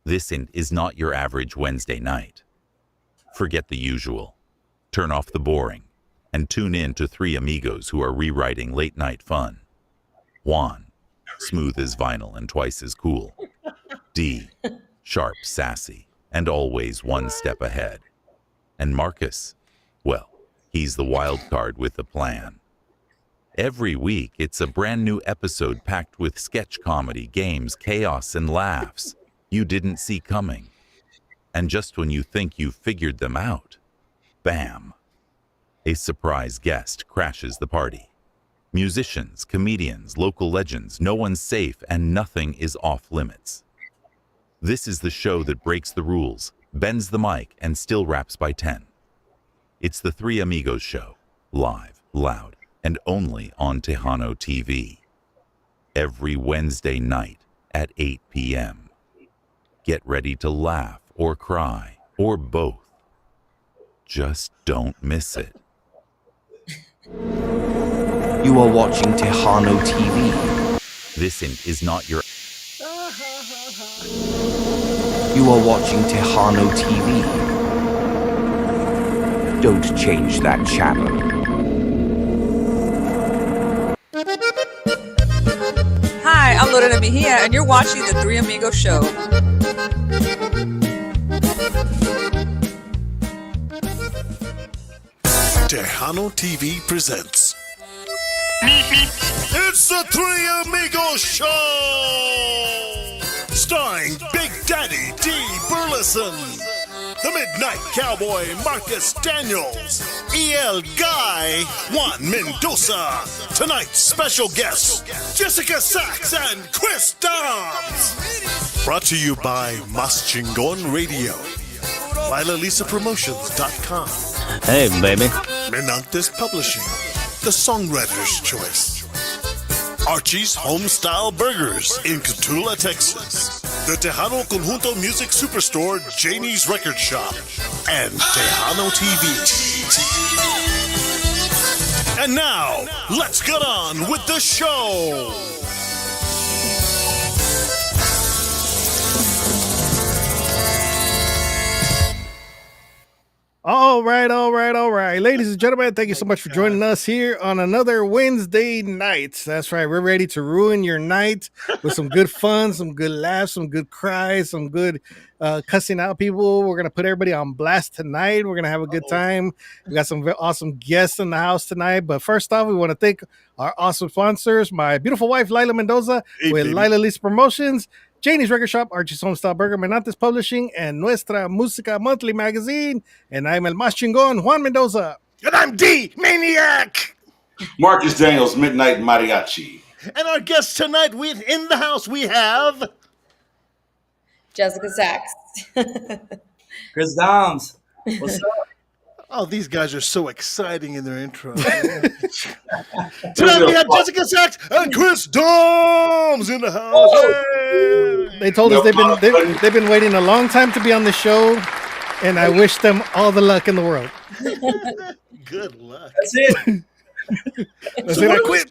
This is not your average Wednesday night. Forget the usual. Turn off the boring and tune in to three amigos who are rewriting late-night fun. Juan, smooth as vinyl and twice as cool. D, sharp, sassy, and always one step ahead. And Marcus, well, he's the wild card with a plan. Every week, it's a brand new episode packed with sketch comedy, games, chaos, and laughs you didn't see coming. And just when you think you've figured them out, bam! A surprise guest crashes the party. Musicians, comedians, local legends, no one's safe and nothing is off limits. This is the show that breaks the rules, bends the mic, and still raps by 10. It's the Three Amigos Show, live, loud, and only on Tejano TV. Every Wednesday night at 8 p.m. Get ready to laugh or cry or both. Just don't miss it. You are watching Tejano TV. This is not your... You are watching Tejano TV. Don't change that channel. Hi, I'm Lorena Mejia, and you're watching The Three Amigos Show. Tejano TV presents It's the Three Amigos Show! Starring Big Daddy D. Burleson, the Midnight Cowboy Marcus Daniels, E.L. Guy, Juan Mendoza. Tonight's special guests, Jezzika Sax and Kris Domz. Brought to you by Mazz Radio, LilaLisaPromotions.com. Hey, baby. Menantes Publishing, the songwriter's choice. Archie's Homestyle Burgers in Cotulla, Texas. The Tejano Conjunto Music Superstore, Janie's Record Shop, and Tejano TV. And now, let's get on with the show. All right. Ladies and gentlemen, thank you so much for joining us here on another Wednesday night. That's right. We're ready to ruin your night with some good fun, some good laughs, some good cries, some good cussing out people. We're going to put everybody on blast tonight. We're going to have a good time. We got some awesome guests in the house tonight. But first off, we want to thank our awesome sponsors, my beautiful wife, Lila Mendoza, with Lila Lisa Promotions, Janie's Record Shop, Archie's Homestyle Burger, Menantes Publishing, and Nuestra Música Monthly Magazine. And I'm El Más Chingón, Juan Mendoza. And I'm D, Maniac. Marcus Daniels, Midnight Mariachi. And our guests tonight, in the house, we have... Jezzika Sax. Kris Domz. What's up? Oh, these guys are so exciting in their intro. Tonight we have Jezzika Sax and Kris Domz in the house. Hey! They told us they've been waiting a long time to be on the show, and I wish them all the luck in the world. Good luck. That's it. So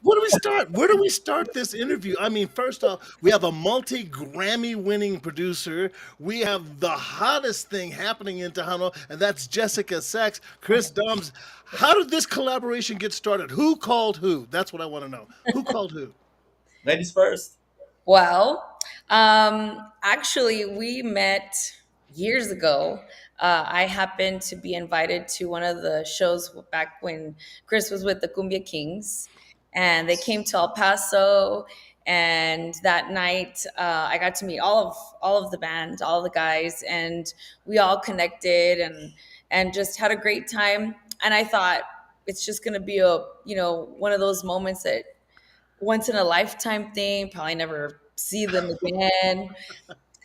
where do we start this interview? I mean, first off, we have a multi-Grammy winning producer. We have the hottest thing happening in Tejano, and that's Jezzika Sax, Kris Domz. How did this collaboration get started? Who called who? That's what I want to know. Who called who? Ladies first. Well, actually, we met years ago. I happened to be invited to one of the shows back when Kris was with the Cumbia Kings, and they came to El Paso. And that night, I got to meet all of the band, all the guys, and we all connected. and just had a great time. And I thought it's just going to be a, one of those moments that once in a lifetime thing, probably never see them again.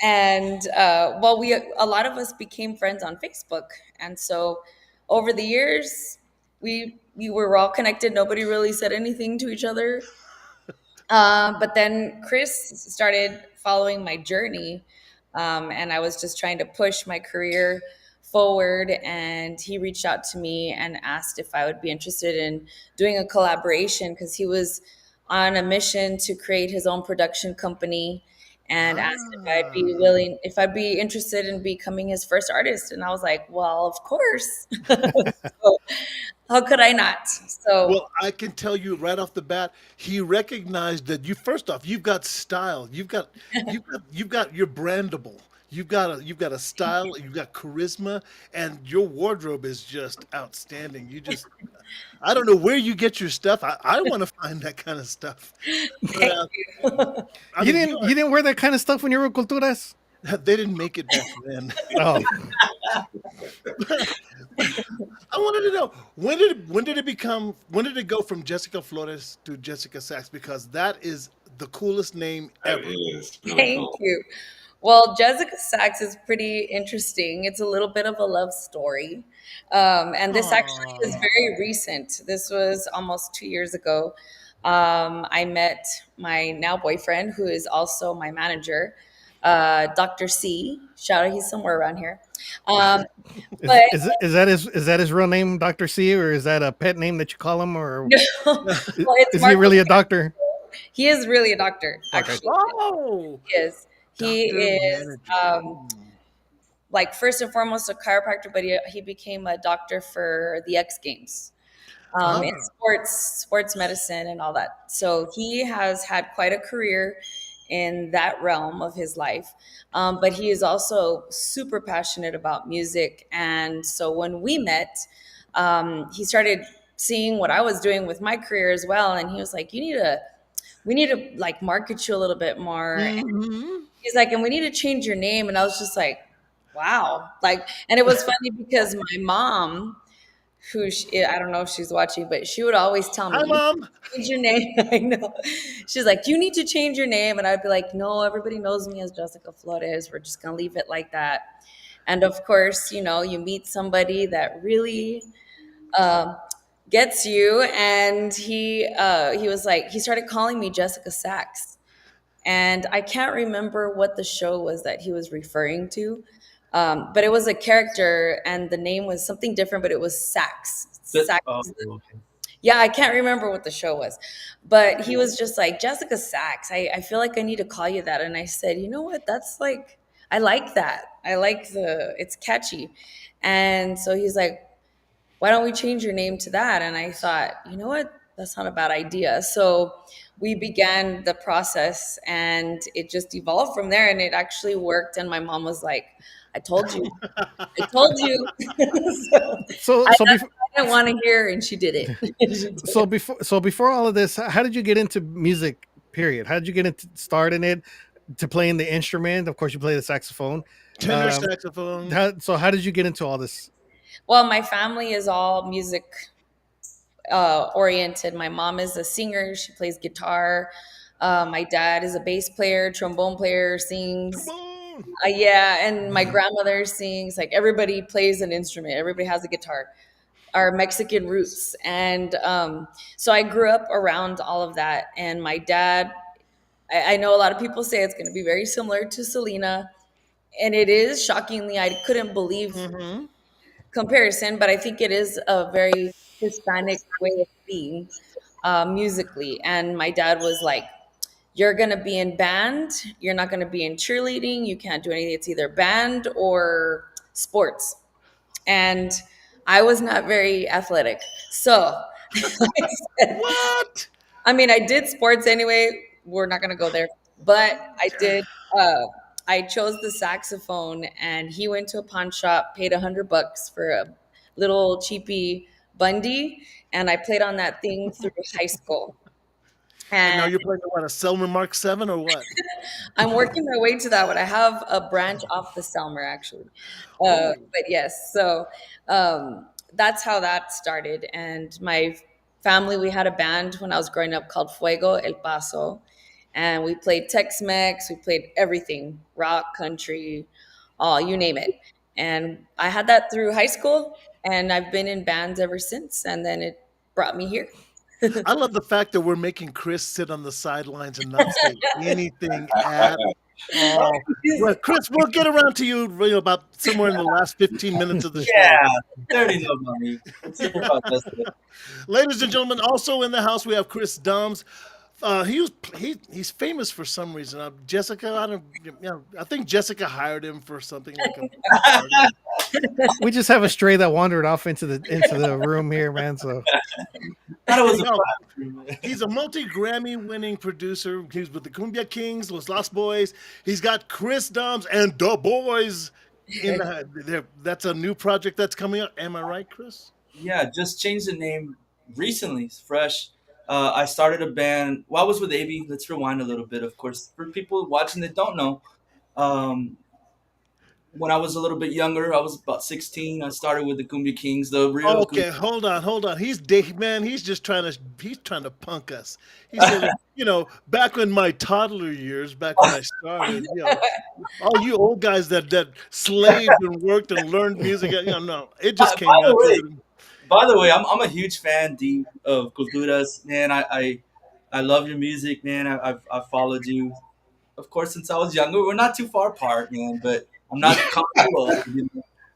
And well, a lot of us became friends on Facebook, and so over the years, we were all connected. Nobody really said anything to each other. But then Chris started following my journey, and I was just trying to push my career forward. And he reached out to me and asked if I would be interested in doing a collaboration because he was on a mission to create his own production company, and asked if I'd be interested in becoming his first artist. And I was like, well, of course. So, how could I not? So Well, I can tell you right off the bat, he recognized that you. First off, you've got style. You're brandable. You've got a style. You've got charisma, and your wardrobe is just outstanding. I don't know where you get your stuff. I want to find that kind of stuff. But, thank you. I You mean, you didn't wear that kind of stuff when you were culturas. they didn't make it back then. Oh, I wanted to know when did it go from Jessica Flores to Jessica Sax, because that is the coolest name That ever. is really Thank cool. you. Well, Jezzika Sax is pretty interesting. It's a little bit of a love story. And this actually is very recent. This was almost 2 years ago. I met my now boyfriend, who is also my manager, Dr. C. Shout out, he's somewhere around here. Um, but is that his real name, Doctor C, or is that a pet name that you call him, or well, it's is he really a Marcus. doctor? He is really a doctor, Okay. actually. Oh, He is. He doctor is. manager. Like first and foremost a chiropractor, but he became a doctor for the X Games, in sports medicine and all that. So he has had quite a career in that realm of his life, but he is also super passionate about music. And so when we met, he started seeing what I was doing with my career as well, and he was like, we need to like market you a little bit more. Mhm. He's like, and we need to change your name. And I was just like, wow. Like, and it was funny because my mom, I don't know if she's watching, but she would always tell me, Hi, you Mom. change your name. I know. She's like, you need to change your name. And I'd be like, no, everybody knows me as Jezzika Flores. We're just going to leave it like that. And of course, you meet somebody that really um, gets you. And he was like, he started calling me Jezzika Sax. And I can't remember what the show was that he was referring to, but it was a character, and the name was something different, but it was Sax. Sax. Okay. Yeah, I can't remember what the show was, but he was just like, Jessica Sax. I feel like I need to call you that. And I said, you know what? That's like, I like that. It's catchy. And so he's like, why don't we change your name to that? And I thought, you know what? That's not a bad idea. So we began the process, and it just evolved from there, and it actually worked. And my mom was like, I told you. I told you. So So I, so that's before what I didn't want to hear, and she did it. She did so it. before all of this, how did you get into music? Period. How did you get into starting it to playing the instrument? Of course, you play the saxophone. Tenor Um, saxophone. how did you get into all this? Well, my family is all music oriented. My mom is a singer. She plays guitar. My dad is a bass player, trombone player, sings. Boom. Yeah, and my grandmother sings. Like everybody plays an instrument. Everybody has a guitar. Our Mexican roots, and so I grew up around all of that. And my dad, I know a lot of people say it's going to be very similar to Selena, and it is. Shockingly, I couldn't believe Mhm. comparison, but I think it is a very Hispanic way of being musically. And my dad was like, you're going to be in band. You're not going to be in cheerleading. You can't do anything. It's either band or sports. And I was not very athletic. So I said, What? I mean, I did sports anyway. We're not going to go there. But I did. I chose the saxophone, and he went to a pawn shop, paid $100 for a little cheapy Bundy, and I played on that thing through high school. And now And you're playing what, a Selmer Mark 7 or what? I'm working my way to that one. I have a branch off the Selmer actually. Oh, But yes, so that's how that started. And my family, we had a band when I was growing up called Fuego El Paso. And we played Tex Mex, we played everything rock, country, all you name it. And I had that through high school, and I've been in bands ever since. And then it brought me here. I love the fact that we're making Chris sit on the sidelines and not say anything at all. Well, Chris, we'll get around to you, about somewhere in the last 15 minutes of the show. Yeah, they already know about me. Let's hear about this. Ladies and gentlemen, also in the house we have Kris Domz. He's famous for some reason. Jessica, I think Jessica hired him for something like a. We just have a stray that wandered off into the room here, man. So Thought it was a No, fun. he's a multi-Grammy winning producer. He's with the Cumbia Kings, Los Lost Boys. He's got Kris Domz and the Boys in there. That's a new project that's coming out. Am I right, Chris? Yeah, just changed the name recently. It's fresh. I started a band. Well, I was with AB. Let's rewind a little bit, of course. For people watching that don't know, um, when I was a little bit younger, I was about 16. I started with the Cumbia Kings, the real. Okay, hold on. He's just trying to punk us. He said, back in my toddler years, back when I started, all you old guys that slaved and worked and learned music, no, it just came By the out. way, by the way, I'm a huge fan, D, of Culturas. Man, I love your music, man. I've followed you, of course, since I was younger. We're not too far apart, man, but I'm not comfortable.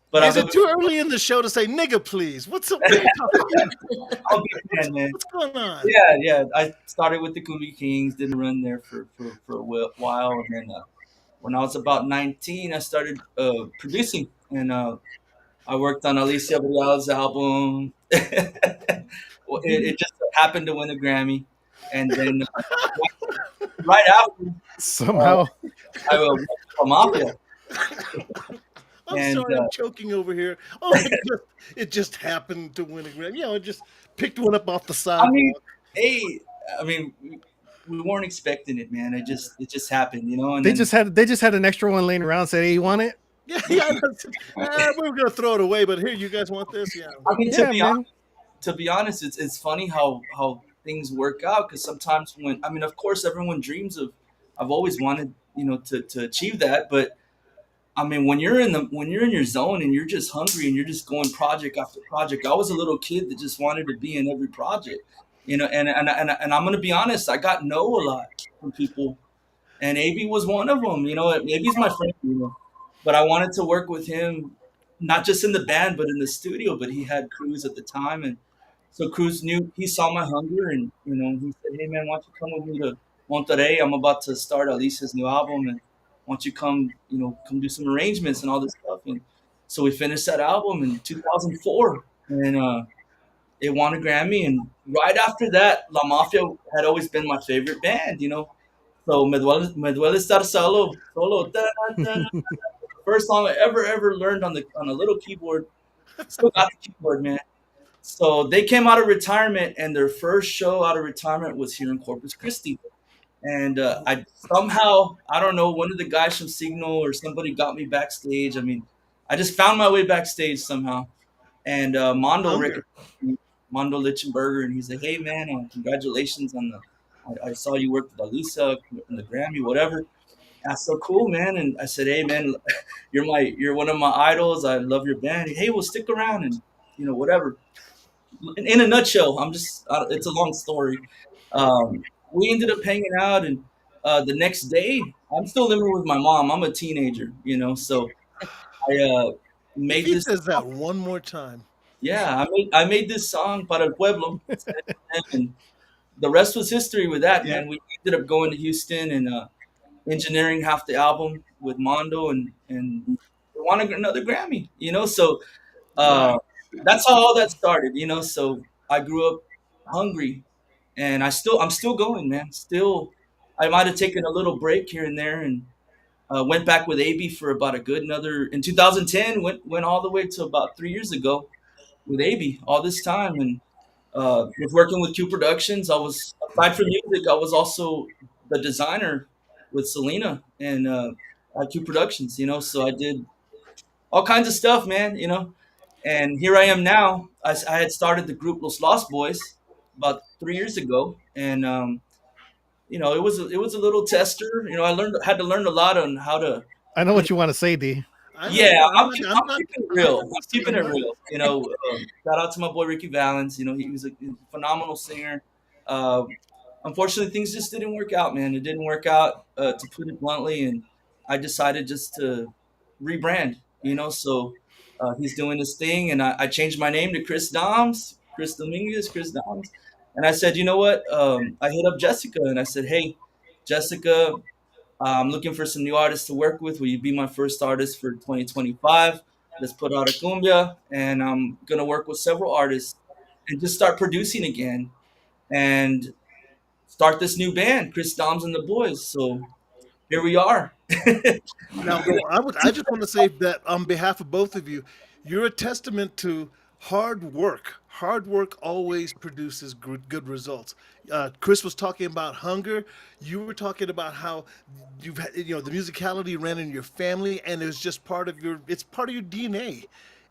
But Is I'm it too early in the show to say nigga, please? What's up? What are you talking about? a big fan, man. What's going on? Yeah. I started with the Cumbia Kings, didn't run there for a while, and then when I was about 19, I started producing, and I worked on Alicia Brial's album. Well, it just happened to win a Grammy, and then right after, somehow, I went to Mafia, I'm and sorry, I'm choking over here. Oh, it just happened to win a Grammy. It just picked one up off the I mean, sidewalk. hey, I mean, we weren't expecting it, man. It just happened, And they then, just had an extra one laying around. Said, "Hey, you want it?" Yeah, we were gonna throw it away, but here, you guys want this? Yeah. I mean, Yeah, man. to be honest, it's funny how things work out, because sometimes of course, everyone dreams of. I've always wanted, to achieve that, but I mean, when you're in your zone and you're just hungry and you're just going project after project. I was a little kid that just wanted to be in every project, and I'm gonna be honest. I got no a lot from people, and AB was one of them. AB's my friend, but I wanted to work with him, not just in the band but in the studio. But he had Cruz at the time, and so Cruz knew, he saw my hunger, and he said, "Hey man, why don't you come with me to Monterrey? I'm about to start Alicia's new album, and why don't you come do some arrangements and all this stuff." And so we finished that album in 2004, and it won a Grammy. And right after that, La Mafia had always been my favorite band. So Me Duele Estar Solo. Da, da, da, da. First song I ever learned on a little keyboard. Still got the keyboard, man. So they came out of retirement, and their first show out of retirement was here in Corpus Christi. And I somehow, I don't know, one of the guys from Signal or somebody got me backstage. I mean, I just found my way backstage somehow. And Mondo Lichtenberger, and he's like, "Hey man, congratulations on I saw you work with Alisa in the Grammy, whatever." That's so cool, man. And I said, "Hey man, you're one of my idols. I love your band. Hey, we'll stick around and whatever." In a nutshell, it's a long story. We ended up hanging out, and the next day, I'm still living with my mom. I'm a teenager, so I made He this. says that one more time. Yeah, I made this song para el pueblo, and the rest was history with that, man. We ended up going to Houston and engineering half the album with Mondo, and we won another Grammy, So that's how all that started, So I grew up hungry, and I'm still going, man. Still, I might have taken a little break here and there, and went back with AB for about a good another. In 2010, went all the way to about 3 years ago with AB all this time, and with working with Q Productions, I was, aside from music, I was also the designer with Selena and at Q Productions. So I did all kinds of stuff, man. And here I am now. I had started the group Los Lost Boys about 3 years ago, and it was a little tester. Had to learn a lot on how to. I know what you want to say, D. I know. Yeah, I'm I'm, not. I'm keeping it real. I'm keeping it Much. real. Shout out to my boy Ricky Valens. He was a phenomenal singer. Uh, Unfortunately, things just didn't work out, man. It didn't work out, to put it bluntly, and I decided just to rebrand. So he's doing this thing, and I changed my name to Kris Domz, Kris Dominguez, Kris Domz, and I said, you know what? I hit up Jezzika, and I said, hey, Jezzika, I'm looking for some new artists to work with. Will you be my first artist for 2025? Let's put out a cumbia, and I'm gonna work with several artists and just start producing again and start this new band, Kris Domz and the Boys. So here we are. Now, though, I just want to say that on behalf of both of you, you're a testament to hard work. Hard work always produces good results. Kris was talking about hunger. You were talking about how you've had, the musicality ran in your family, and it's just it's part of your DNA.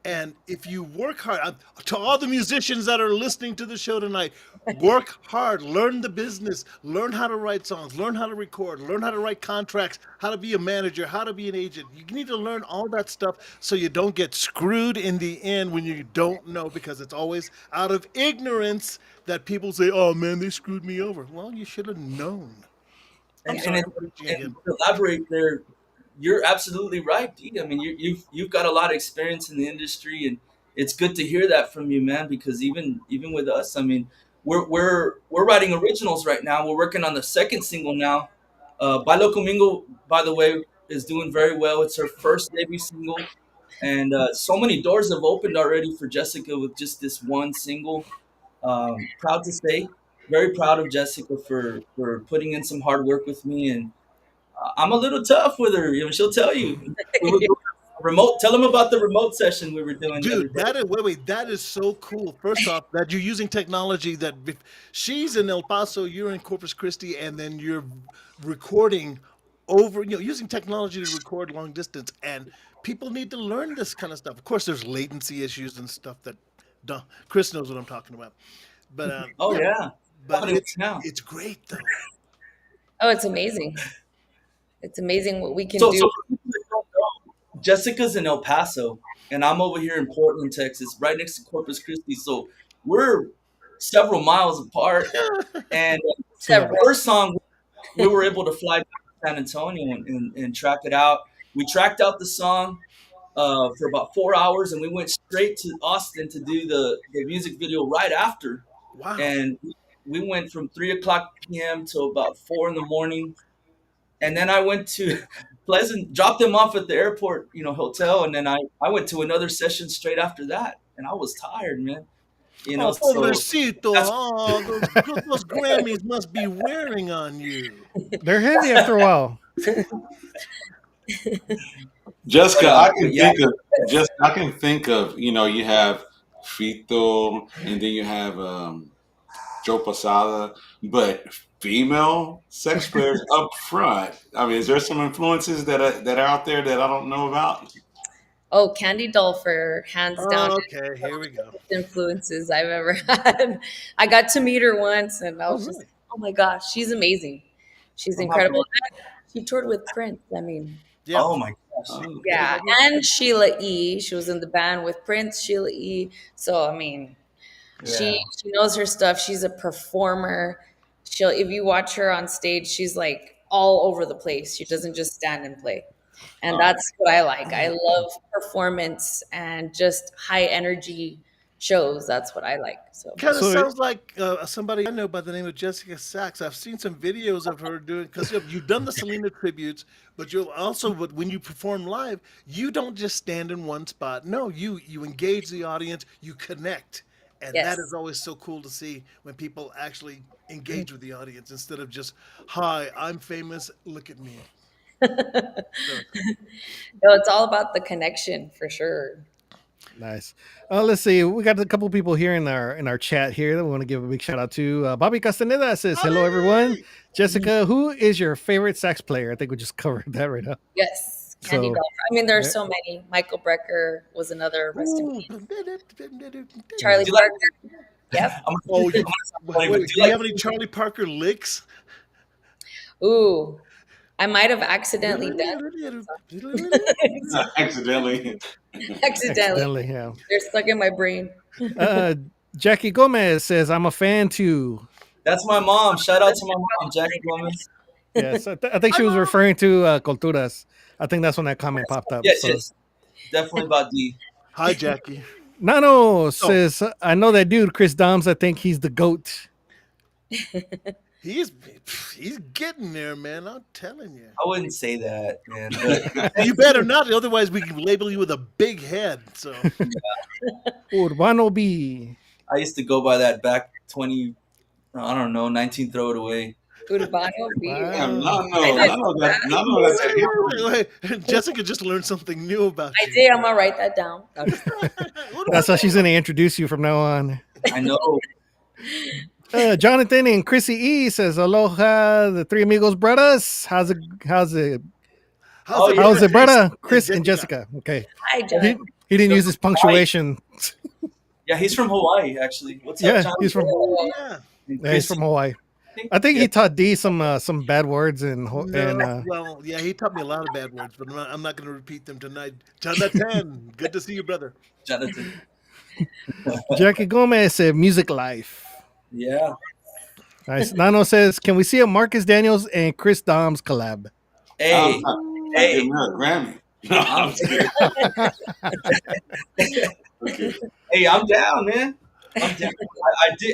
And if you work hard, to all the musicians that are listening to the show tonight, work hard, learn the business, learn how to write songs, learn how to record, learn how to write contracts, how to be a manager, how to be an agent. You need to learn all that stuff so you don't get screwed in the end when you don't know, because it's always out of ignorance that people say, oh man, they screwed me over. Well, you should have known. I'm sorry. And to elaborate there, you're absolutely right, D. I mean, you've got a lot of experience in the industry, and it's good to hear that from you, man. Because even with us, I mean, we're writing originals right now. We're working on the second single now. Bailo Conmigo, by the way, is doing very well. It's her first debut single, and so many doors have opened already for Jezzika with just this one single. Proud to say, very proud of Jezzika for putting in some hard work with me, and I'm a little tough with her. She'll tell you. We were doing a remote. Tell them about the remote session we were doing. Dude, wait, that is so cool. First off, that you're using technology that if she's in El Paso, you're in Corpus Christi, and then you're recording over, using technology to record long distance. And people need to learn this kind of stuff. Of course, there's latency issues and stuff that Kris knows what I'm talking about. But oh yeah, but it's great though. Oh, it's amazing. It's amazing what we can So do. for people that don't know, Jessica's in El Paso, and I'm over here in Portland, Texas, right next to Corpus Christi. So we're several miles apart. And Several. the first song, we were able to fly to San Antonio and track it out. We tracked out the song for about 4 hours, and we went straight to Austin to do the music video right after. Wow. And we went from 3:00 p.m. till about 4 in the morning. And then I went to Pleasant, dropped them off at the airport, hotel. And then I went to another session straight after that. And I was tired, man. Oh, pobrecito. Oh, those Grammys must be wearing on you. They're heavy after a while. Jessica, I can think of, you have Fito, and then you have Joe Posada, but female sex players up front. I mean, is there some influences that are out there that I don't know about? Oh, Candy Dolfer, hands down. Okay, here we go. Influences I've ever had. I got to meet her once, and I was just like, oh my gosh, she's amazing. She's incredible. She toured with Prince. I mean, Yeah. Oh my gosh. yeah, and Sheila E. She was in the band with Prince, Sheila E. So I mean, she knows her stuff. She's a performer. If you watch her on stage, she's like all over the place. She doesn't just stand and play. And that's what I like. I love performance and just high energy shows. That's what I like. So Kind of sounds like somebody I know by the name of Jezzika Sax. I've seen some videos of her doing, because you've done the Selena tributes, but you'll also, but when you perform live, you don't just stand in one spot. No, you engage the audience, you connect. And that is always so cool to see when people actually engage with the audience instead of just, hi, I'm famous, look at me. No, it's all about the connection for sure. Nice. Let's see. We got a couple people here in our chat here that we want to give a big shout out to. Bobby Castaneda says, "Hello, everyone." Jessica, who is your favorite sax player? I think we just covered that right now. Yes, Candy So, Dog. I mean, there's yeah. so many. Michael Brecker was another rest in Ooh. peace. Charlie Do you like? Parker. Yep. Oh, I'm gonna sound funny, but wait, do you have any Charlie Parker licks? Ooh, I might have accidentally done Accidentally. accidentally. Accidentally, yeah. They're stuck in my brain. Jackie Gomez says, "I'm a fan too." That's my mom. Shout out to my mom, Jackie Gomez. Yes, I think she was referring to Culturas. I think that's when that comment popped up. Yes, So. yes, definitely about D. Hi, Jackie. Nano says, "I know that dude, Kris Domz. I think he's the goat." He's getting there, man. I'm telling you. I wouldn't say that, man. But You better not, otherwise we can label you with a big head. So Urbano B. I used to go by that back 20, I don't know, 19 throw it away. Urbano B. Damn, Wow. wait. Jessica just learned something new about I you. did. I'm gonna write that down. That's how she's going to introduce you from now on. I know. Jonathan and Chrissy E says, "Aloha, the three amigos brothers. How's it? How's yeah. How's it, brother? Chris Chris and Jessica. Okay. Hi, He, John. he didn't use his punctuation. Yeah, he's from Hawaii, actually. What's Yeah, up, John? he's from Yeah. yeah, he's from Hawaii. I think he taught D some bad words and Well, yeah, he taught me a lot of bad words, but I'm not going to repeat them tonight. Jonathan, good to see you, brother. Jonathan. Jackie Gomez said music life. Yeah. Nice. Nano says, "Can we see a Marcus Daniels and Kris Domz collab?" Hey, Hey, give me a Grammy. No, I'm just kidding. Okay. hey, I'm down, man. I'm down.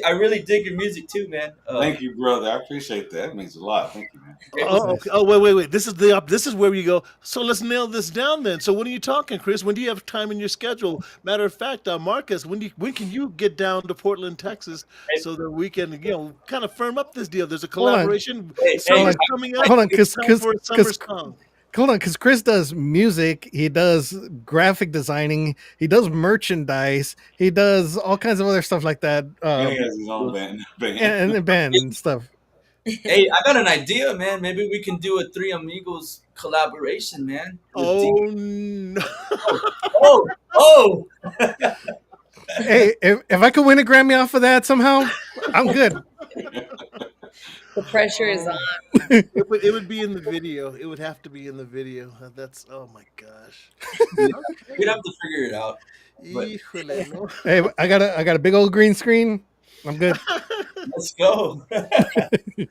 I really dig your music too, man. Thank you, brother. I appreciate that. It means a lot. Thank you, man. Oh, okay. Oh, wait. This is where we go. So let's nail this down then. So when are you talking, Chris? When do you have time in your schedule? Matter of fact, Marcus, when can you get down to Portland, Texas, so that we can kind of firm up this deal? There's a collaboration. Summer's coming up. Hold on, It's time for a summer song. Hold on, because Chris does music, he does graphic designing, he does merchandise, he does all kinds of other stuff like that. He has his own band. And the band and stuff. Hey, I got an idea, man. Maybe we can do a Three Amigos collaboration, man. Oh no! Oh! Hey, if I could win a Grammy off of that somehow, I'm good. The pressure is on. It would be in the video. It would have to be in the video. That's oh my gosh. We'd have to figure it out. But Híjole, no. Hey, I got a big old green screen. I'm good. let's go. Wait.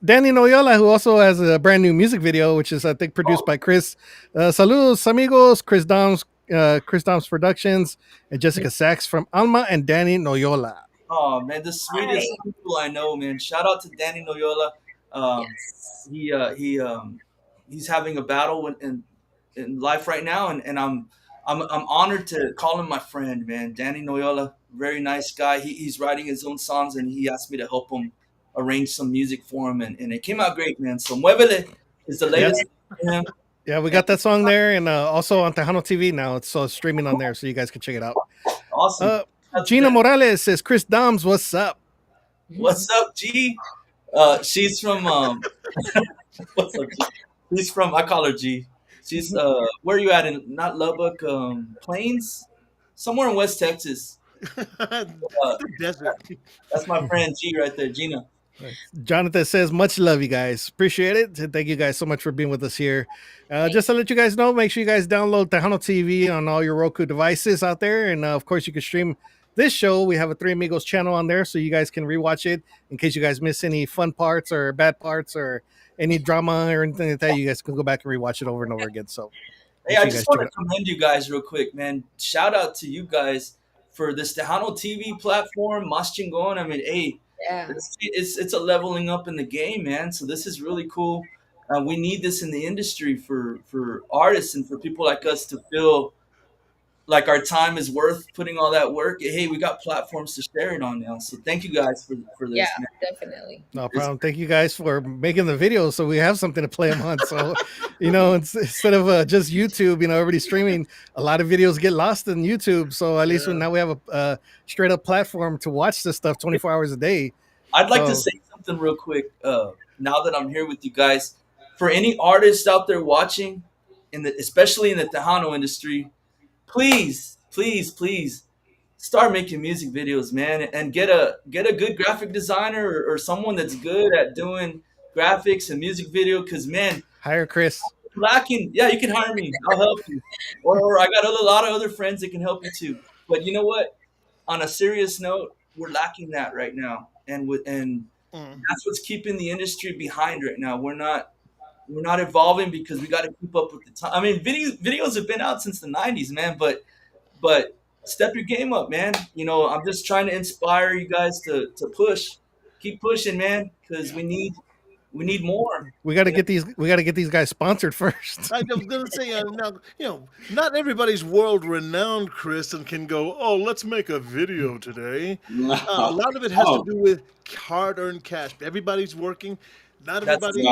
Danny Noyola, who also has a brand new music video, which is I think produced by Chris. Saludos, amigos, Kris Domz Productions, and Jezzika Sax from Alma and Danny Noyola. Oh man, the sweetest people I know, man. Shout out to Danny Noyola. He's having a battle in life right now, and I'm honored to call him my friend, man. Danny Noyola, very nice guy. He's writing his own songs, and he asked me to help him arrange some music for him, and it came out great, man. So Muévele is the latest. Yep. Yeah, we got that song there, and also on Tejano TV now. It's streaming on there, so you guys can check it out. Awesome. Gina Morales says, "Kris Domz, what's up?" What's up, G? She's from what's up, G? She's from, I call her G. She's where are you at in not Lubbock, Plains? Somewhere in West Texas. The desert. That's my friend G right there, Gina. Jonathan says, "Much love, you guys. Appreciate it. And thank you guys so much for being with us here. Just to let you guys know, make sure you guys download Tejano TV on all your Roku devices out there. And of course, you can stream this show. We have a Three Amigos channel on there, so you guys can rewatch it in case you guys miss any fun parts or bad parts or any drama or anything like that. You guys can go back and rewatch it over and over again. So, hey, I just want to commend you guys real quick, man. Shout out to you guys for this Tejano TV platform, Mas Chingon. I mean, hey, Yeah. it's a leveling up in the game, man. So this is really cool. We need this in the industry for artists and for people like us to feel like our time is worth putting all that work. Hey, we got platforms to share it on now. So thank you guys for this. Yeah, man. definitely. No problem. Thank you guys for making the videos so we have something to play them on. So, instead of just YouTube, everybody streaming, a lot of videos get lost in YouTube. So at least now we have a straight up platform to watch this stuff 24 hours a day. I'd like to say something real quick. Now that I'm here with you guys, for any artists out there watching, especially in the Tejano industry, please start making music videos, man, and get a good graphic designer or someone that's good at doing graphics and music video. Because man, hire Kris. Lacking, yeah, you can hire me. I'll help you. Or I got a lot of other friends that can help you too. But you know what? On a serious note, we're lacking that right now, and that's what's keeping the industry behind right now. We're not evolving because we got to keep up with the time. I mean, videos have been out since the 90s, man, but step your game up, man. I'm just trying to inspire you guys to keep pushing, man, because we need more. We got to get these guys sponsored first. I was going to say, now, not everybody's world renowned, Kris, and can go, oh, let's make a video today. A lot of it has to do with hard earned cash. Everybody's working. Not everybody.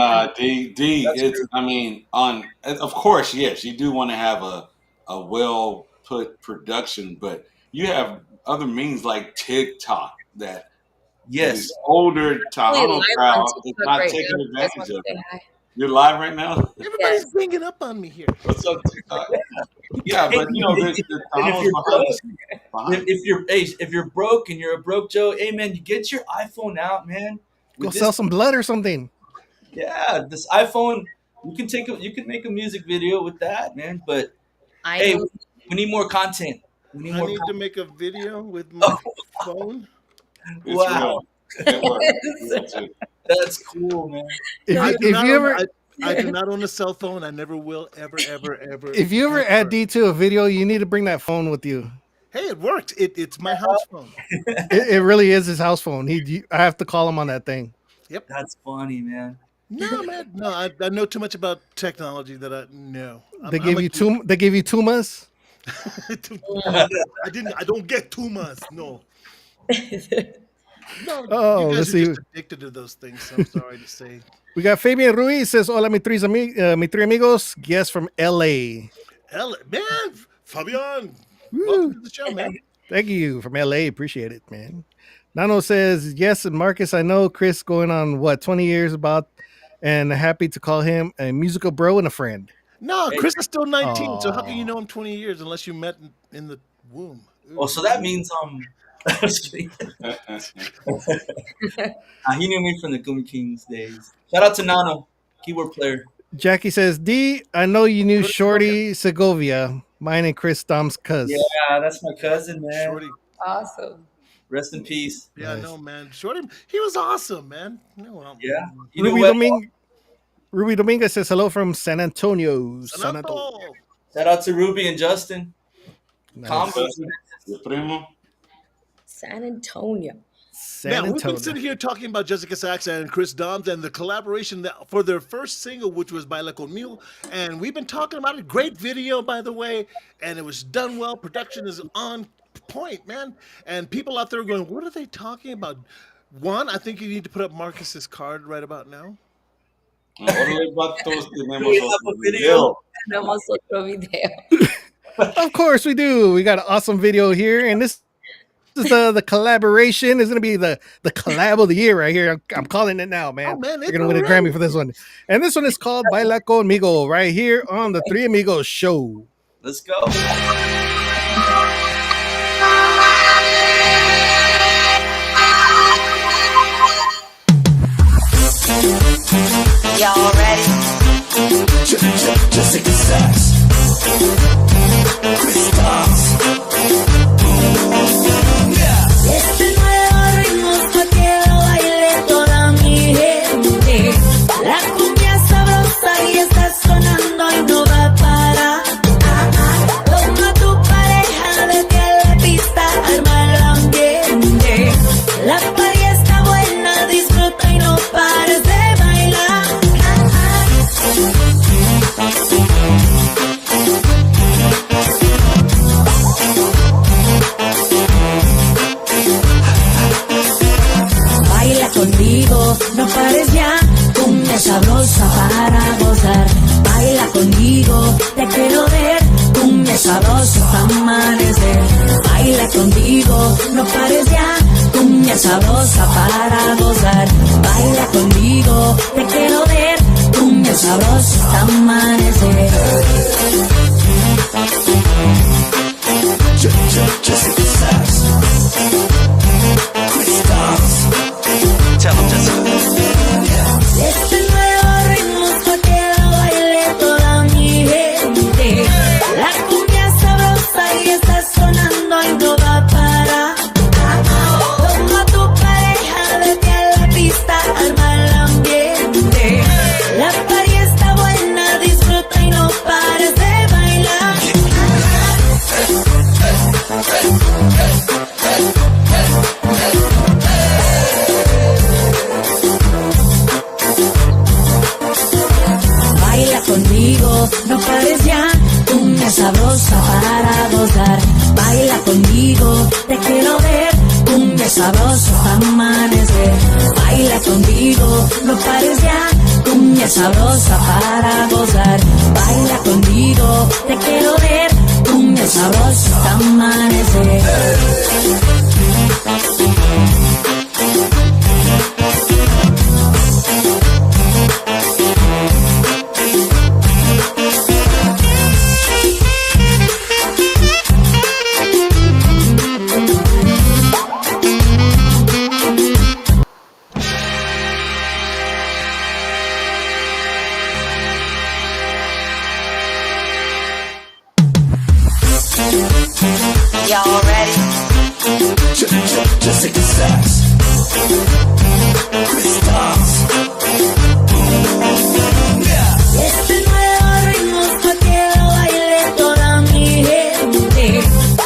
Of course, yes, you do want to have a well put production, but you have other means like TikTok that the older Tejano crowd is not taking advantage of it. You're live right now? Everybody's bringing up on me here. What's up, TikTok? Yeah, but if you're broke and you're a broke Joe, hey man, you get your iPhone out, man. Go sell some blood or something. Yeah, this iPhone, you can make a music video with that, man. But we need more content. I need to make a video with my phone. Wow. That's cool, man. I do not own a cell phone. I never will, ever. If you ever add D to a video, you need to bring that phone with you. Hey, it worked. It's my house phone. It really is his house phone. I have to call him on that thing. Yep. That's funny, man. No, man. No, I know too much about technology that I know. They gave you Tumas? I don't get Tumas. No. No, you guys are just addicted to those things, so I'm sorry to say. We got Fabian Ruiz says, hola, mi tres amigos. Guest from LA. Man, Fabian. Welcome to the show, man. Thank you from LA. Appreciate it, man. Nano says, yes, and Marcus, I know Kris going on 20 years about, and happy to call him a musical bro and a friend. No, Kris is still 19, so how can you know him 20 years unless you met in the womb? Ooh. Oh, so that means he knew me from the Gumi Kings days. Shout out to Nano, keyboard player. Jackie says, D, I know you knew Shorty Segovia, mine and Kris Domz' cousin. Yeah, that's my cousin, man. Shorty. Awesome. Rest in peace. Yeah, nice. No, man. Shorty, he was awesome, man. Yeah. Ruby Dominguez says hello from San Antonio. Shout out to Ruby and Justin. Nice. San Antonio. We've been sitting here talking about Jezzika Sax and Kris Domz and the collaboration for their first single, which was Baila Conmigo. And we've been talking about a great video, by the way, and it was done well. Production is on point, man. And people out there are going, what are they talking about? One, I think you need to put up Marcus's card right about now. Of course we do. We got an awesome video here, and this is the collaboration. Is going to be the collab of the year right here. I'm calling it now, man. Oh, man, we're going to win a Grammy for this one. And this one is called Baila Conmigo right here on the Three Amigos show. Let's go. Y'all ready? Jezzika Sax Kris Domz. Este nuevo ritmo es pa' que lo baile toda mi gente. La cumbia sabrosa y está sonando y no va a parar. Toma tu pareja, vete a la pista, arma el ambiente. La party está buena, disfruta y no pares de bailar. conmigo, no pares ya, cumbia sabrosa para gozar. Baila conmigo, te quiero ver, cumbia sabrosa para amanecer. Baila conmigo, no pares ya, cumbia sabrosa para gozar. Baila conmigo, te quiero ver, cumbia sabrosa para amanecer. Jezzika Sax Kris Domz. Tell him, Jezzika. Este nuevo ritmo pa' que lo baile toda mi gente. La cumbia sabrosa y está sonando y no va a parar. Toma a tu pareja, vete a la pista, arma el ambiente. La party está buena, disfruta y no pares de bailar. Baila conmigo, no pares ya, cumbia sabrosa para gozar. Baila conmigo, te quiero ver, cumbia sabrosa para amanecer. Baila conmigo, no pares ya, cumbia sabrosa para gozar. Baila conmigo, te quiero ver, cumbia sabrosa para amanecer. Y'all ready? Jezzika Sax Kris Domz. Este nuevo ritmo pa' que lo baile toda mi gente.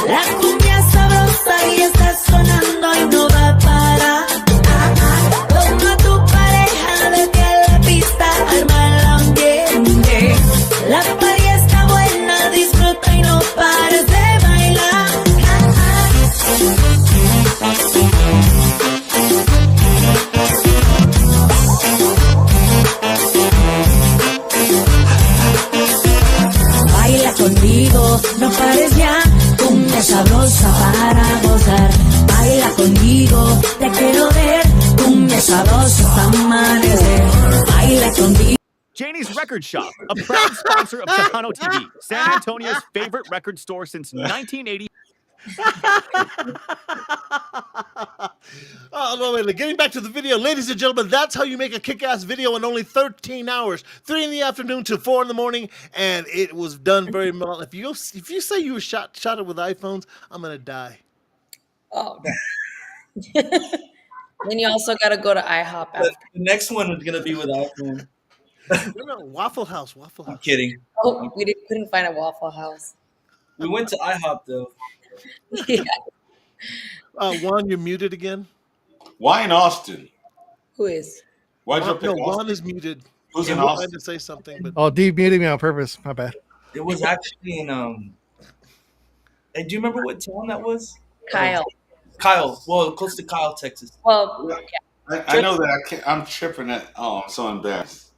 La cumbia sabrosa y está sonando y no va a parar. Toma a tu pareja, vete a la pista, arma el ambiente. La party está buena, disfruta y no pares de bailar. Baila conmigo, no pares ya, cumbia sabrosa para gozar. Baila conmigo, te quiero ver, cumbia sabrosa para amanecer. Baila conmigo. Janie's Record Shop, a proud sponsor of Tejano TV, San Antonio's favorite record store since 1980. Oh, no, wait, getting back to the video, ladies and gentlemen, that's how you make a kick-ass video in only 13 hours, 3 in the afternoon to 4 in the morning, and it was done very well. If you say you shot it with iPhones, I'm gonna die. Oh. Then you also got to go to IHOP after. The next one is gonna be with iPhone. No, Waffle House. I'm kidding. Oh, we couldn't find a Waffle House. We went to IHOP though. Yeah. Juan, you're muted again. Why in Austin? Who is? Why'd you pick No, Austin? Juan is muted. Who's He in was Austin? trying to say something, but Oh, D muted me on purpose. My bad. It was actually in Hey, do you remember what town that was? Kyle. Kyle. Well, close to Kyle, Texas. Well, yeah. I know that I'm tripping at. Oh, I'm so embarrassed.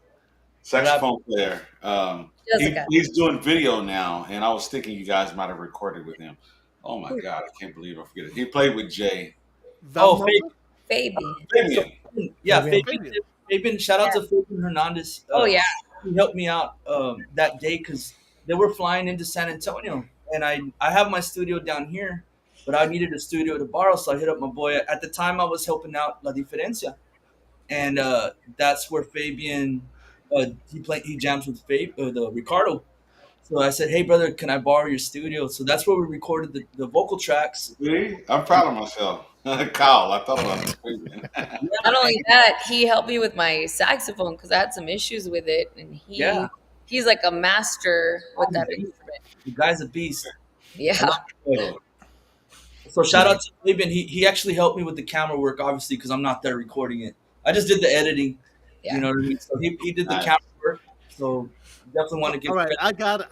Saxophone player. Jezzika. He's doing video now, and I was thinking you guys might have recorded with him. Oh my God, I can't believe I forget it. He played with Jay. Oh, Fabian. Fabian. Yeah, Fabian. Fabian. Shout out to Fabian Hernandez. Oh, yeah. He helped me out that day because they were flying into San Antonio, and I have my studio down here, but I needed a studio to borrow, so I hit up my boy. At the time, I was helping out La Diferencia, and that's where Fabian he jams with the Ricardo. So I said, "Hey, brother, can I borrow your studio?" So that's where we recorded the vocal tracks. See? I'm proud of myself. Kyle, I thought about it. Not only that, he helped me with my saxophone because I had some issues with it, and he's like a master with that instrument. The guy's a beast. Yeah. So shout out to Fabian. He actually helped me with the camera work, obviously, because I'm not there recording it. I just did the editing. Yeah. You know what I mean? So he did the camera work. So definitely want to give. All right, credit.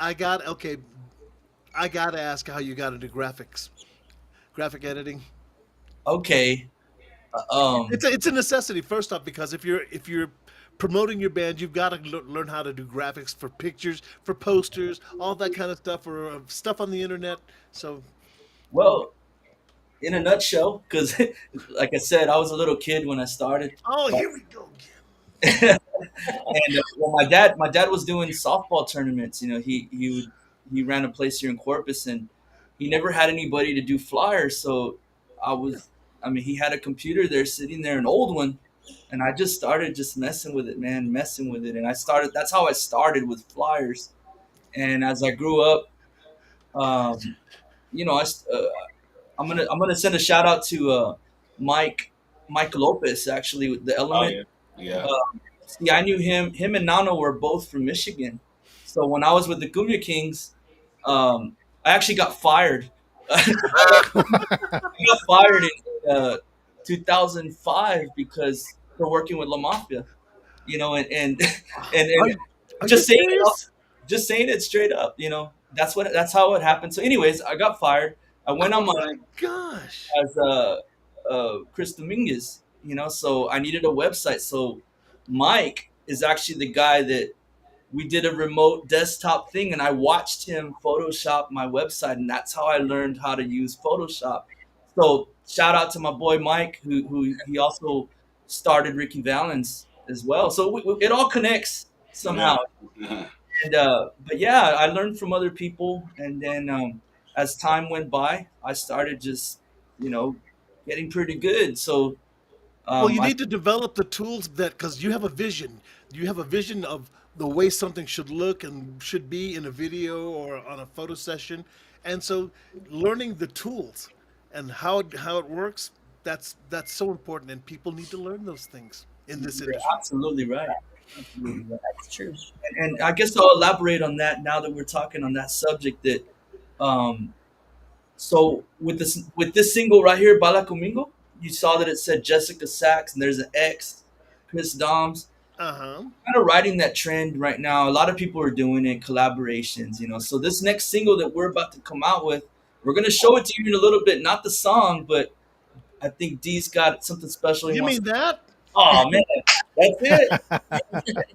I gotta ask how you got into graphic editing. Okay. It's a necessity first off, because if you're promoting your band, you've got to learn how to do graphics for pictures, for posters, all that kind of stuff, or stuff on the internet. So, Well, in a nutshell, because like I said, I was a little kid when I started. oh, here we go And well, my dad was doing softball tournaments. You know, he ran a place here in Corpus, and he never had anybody to do flyers. So I mean, he had a computer there sitting there, an old one, and I just started just messing with it, man, messing with it, and I started. That's how I started with flyers. And as I grew up, you know, I'm gonna send a shout out to Mike Lopez, actually, with the Oh Element. yeah, yeah. See, I knew him. Him and Nano were both from Michigan. So when I was with the Cumbia Kings, I actually got fired. I got fired in 2005 because for working with La Mafia. You know, and Are you just saying it, serious? just saying it straight up. You know, that's how it happened. So, anyways, I got fired. I went on Oh my my gosh! as Kris Domz, you know, so I needed a website. So Mike is actually the guy that we did a remote desktop thing, and I watched him Photoshop my website, and that's how I learned how to use Photoshop. So shout out to my boy Mike, who he also started Ricky Valens as well. So it all connects Yeah. somehow. And but yeah, I learned from other people, and then as time went by, I started just, you know, getting pretty good. So Well, you I need to develop the tools that, because you have a vision. You have a vision of the way something should look and should be in a video or on a photo session, and so learning the tools and how it works, that's so important, and people need to learn those things in this you're industry. absolutely right. Absolutely right. That's true. And I guess I'll elaborate on that now that we're talking on that subject. That um, so with this single right here, Bala Comingo, you saw that it said Jezzika Sax, and there's an X, Kris Domz. Uh huh. Kind of riding that trend right now. A lot of people are doing it, collaborations, you know. So this next single that we're about to come out with, we're gonna show it to you in a little bit. Not the song, but I think D's got something special. He You wants. mean that? Oh man, that's it.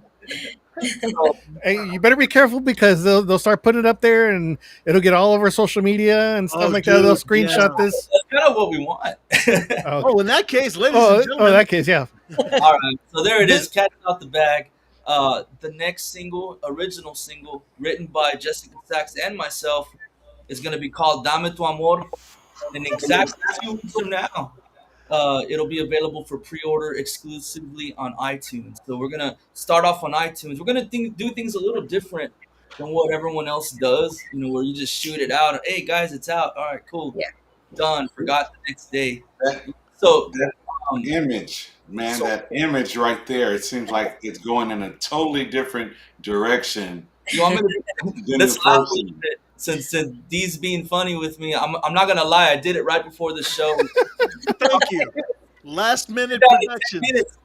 So, Hey, you better be careful because they'll start putting it up there and it'll get all over social media and stuff Oh, like that. They'll dude, screenshot yeah. this. that's kind of what we want. Oh, Oh, in that case, ladies oh, and in gentlemen, that case, yeah. All right, so there it is, Cat out the bag. The next single, original single, written by Jezzika Sax and myself, is going to be called Dame Tu Amor. And in exactly 2 weeks from now, it'll be available for pre-order exclusively on iTunes. So we're going to start off on iTunes. We're going to do things a little different than what everyone else does, you know, where you just shoot it out. Hey, guys, it's out. All right, cool. Yeah. Done. Forgot the next day. That, So, that um, image, man, so that image right there, it seems like it's going in a totally different direction you want me to than the let's laugh a first little one. bit. Since D's being funny with me, I'm not gonna lie. I did it right before the show. thank you. Last minute Did it in 10 production. minutes,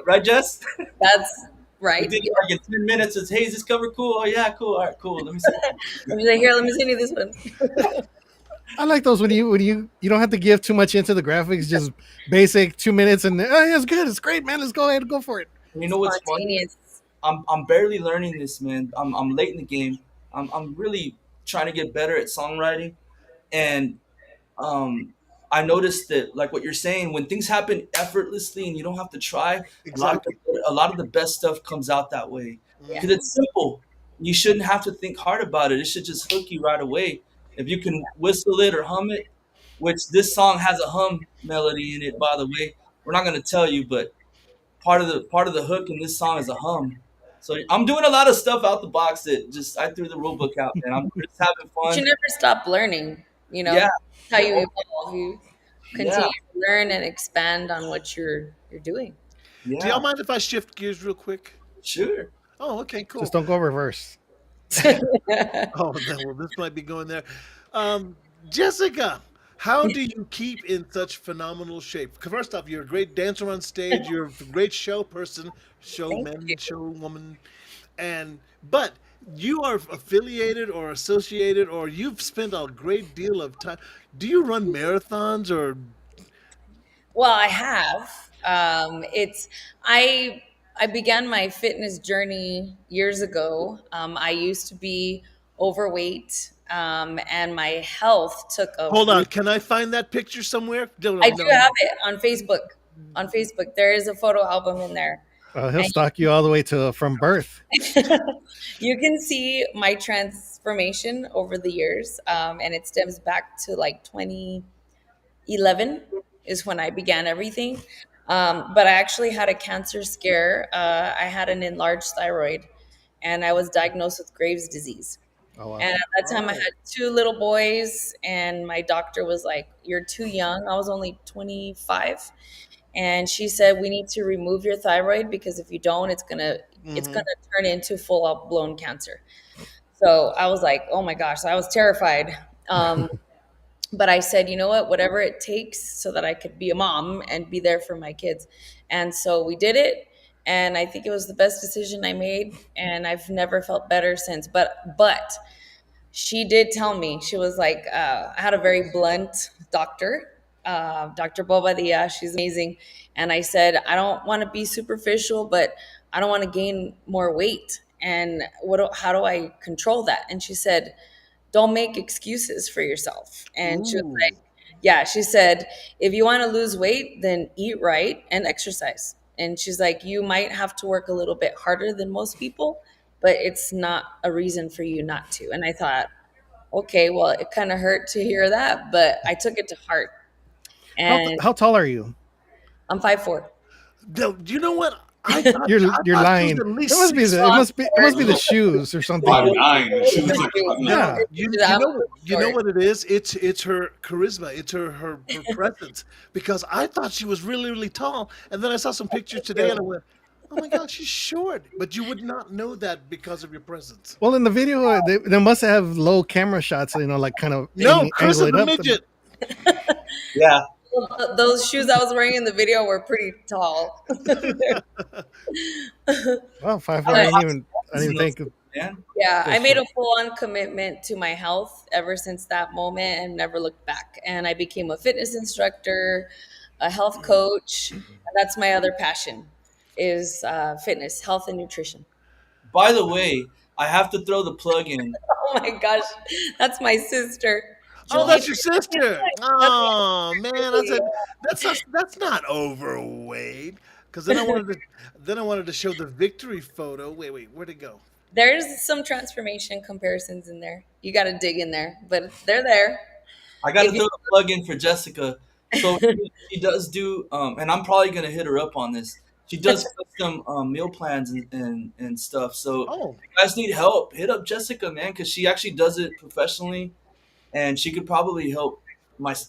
right, Jess? That's We right. did it like in 10 minutes. It's, hey, is this cover cool? Oh yeah, cool. All right, cool. Let me see. Let me say, here, let me send you this one. I like those when you don't have to give too much into the graphics, just basic 2 minutes and oh, yeah, it's good, it's great, man. Let's go ahead and go for it. And you know what's funny? Spontaneous. I'm barely learning this, man. I'm late in the game. I'm really trying to get better at songwriting, and um, I noticed that, like what you're saying, when things happen effortlessly and you don't have to try, Exactly. a lot of the best stuff comes out that way Yeah. because it's simple. You shouldn't have to think hard about it. It should just hook you right away. If you can whistle it or hum it, which this song has a hum melody in it, by the way. We're not gonna tell you, but part of the hook in this song is a hum. So I'm doing a lot of stuff out the box that just I threw the rule book out, and I'm just having But you fun. never stop learning, you know. Yeah, That's how you evolve. You yeah, continue to learn and expand on what you're doing. Do y'all yeah. mind if I shift gears real quick? Sure. Oh, okay, cool. Just don't go reverse. Oh, well, this might be going there. Um, Jessica, how do you keep in such phenomenal shape? First off, you're a great dancer on stage. You're a great show person, Thank showman, you. showwoman, and but you are affiliated or associated, or you've spent a great deal of time. Do you run marathons or? Well, I have. It's I began my fitness journey years ago. I used to be overweight, and my health took a. Hold on, can I find that picture somewhere? No, I no, do no. have it on Facebook. On Facebook, there is a photo album in there. He'll stalk you all the way to from birth. You can see my transformation over the years, and it stems back to like 2011 is when I began everything. But I actually had a cancer scare. I had an enlarged thyroid, and I was diagnosed with Graves' disease. Oh, wow. And at that time, I had 2 little boys, and my doctor was like, "You're too young." I was only 25, and she said, "We need to remove your thyroid because if you don't, it's gonna turn into full blown cancer." So I was like, "Oh my gosh!" So I was terrified. But I said, you know what, whatever it takes so that I could be a mom and be there for my kids. And so we did it. And I think it was the best decision I made. And I've never felt better since. But she did tell me, she was like, I had a very blunt doctor, Dr. Bobadilla. She's amazing. And I said, I don't want to be superficial, but I don't want to gain more weight. And how do I control that? And she said, don't make excuses for yourself. And she was like, yeah, she said, if you want to lose weight, then eat right and exercise. And she's like, you might have to work a little bit harder than most people, but it's not a reason for you not to. And I thought, okay, well, it kind of hurt to hear that, but I took it to heart. And How tall are you? I'm 5'4". Do you know what? You're lying. It must be the shoes or something. 5'9". Yeah. You know what it is? It's her charisma. It's her presence. Because I thought she was really, really tall, and then I saw some pictures today, and I went, "Oh my God, she's short." But you would not know that because of your presence. Well, in the video, they must have low camera shots. Like kind of Chris is angle a it up. midget. Yeah. Those shoes I was wearing in the video were pretty tall. Well, 5'4". I didn't even think. Yeah, I made a full-on commitment to my health ever since that moment and never looked back. And I became a fitness instructor, a health coach, and that's my other passion is fitness, health, and nutrition. By the way, I have to throw the plug in. Oh my gosh, that's my sister. Oh, that's your sister. Oh man, I said that's not overweight. Because then I wanted to show the victory photo. Wait, where'd it go? There's some transformation comparisons in there. You got to dig in there, but they're there. I got to throw the plug in for Jezzika. So she does do, and I'm probably gonna hit her up on this. She does custom meal plans and stuff. So if you guys need help, hit up Jezzika, man, because she actually does it professionally. And she could probably help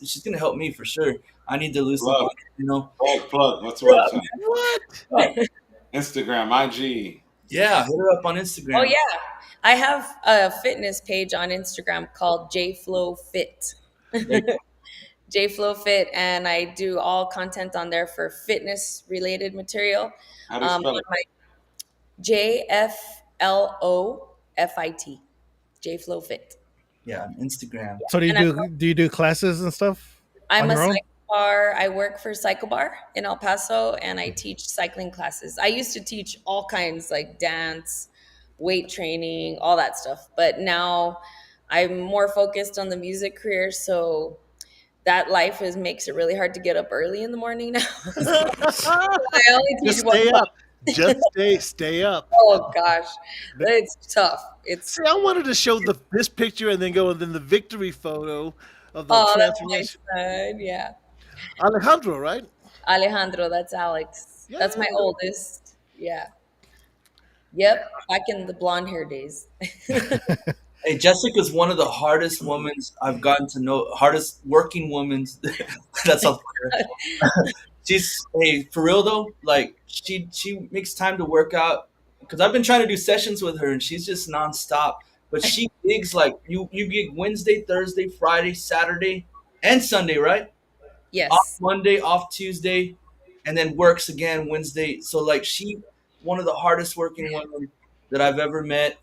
she's going to help me for sure. I need to lose some weight, you know. Plug. What's the website? What? Instagram, IG. Yeah, hit her up on Instagram. Oh, yeah. I have a fitness page on Instagram called JFlowFit. JFlowFit, and I do all content on there for fitness-related material. How do you spell it? JFLOFIT. JFlowFit. Yeah, Instagram. So do you do classes and stuff? I'm a cycle bar. I work for Cycle Bar in El Paso, and I teach cycling classes. I used to teach all kinds like dance, weight training, all that stuff. But now I'm more focused on the music career, so that life makes it really hard to get up early in the morning now. I only teach Just stay one up. Just stay up. Oh gosh, it's tough. See, I wanted to show this picture and then the victory photo of the transformation. That's my son, yeah. Alejandro, right? Alejandro, that's Alex. Yeah. That's my oldest. Yeah. Yep, back in the blonde hair days. Hey, Jessica's one of the hardest women I've gotten to know. Hardest working women. That's all. She's for real though. Like she makes time to work out because I've been trying to do sessions with her and she's just nonstop. But she gigs like you gig Wednesday, Thursday, Friday, Saturday, and Sunday, right? Yes. Off Monday, off Tuesday, and then works again Wednesday. So like one of the hardest working women that I've ever met.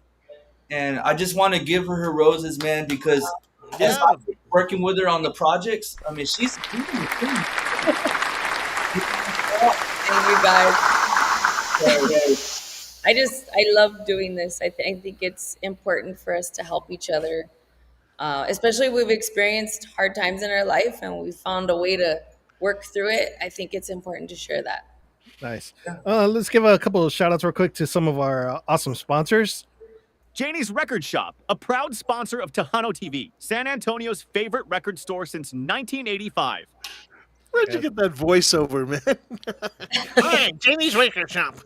And I just want to give her roses, man, because working with her on the projects, I mean, she's guys. I love doing this. I think it's important for us to help each other, especially we've experienced hard times in our life and we found a way to work through it. I think it's important to share that. Nice. Let's give a couple of shout outs real quick to some of our awesome sponsors. Janie's Record Shop, a proud sponsor of Tejano TV, San Antonio's favorite record store since 1985. Where'd you get that voiceover, man? Hi, Jamie's Record Shop.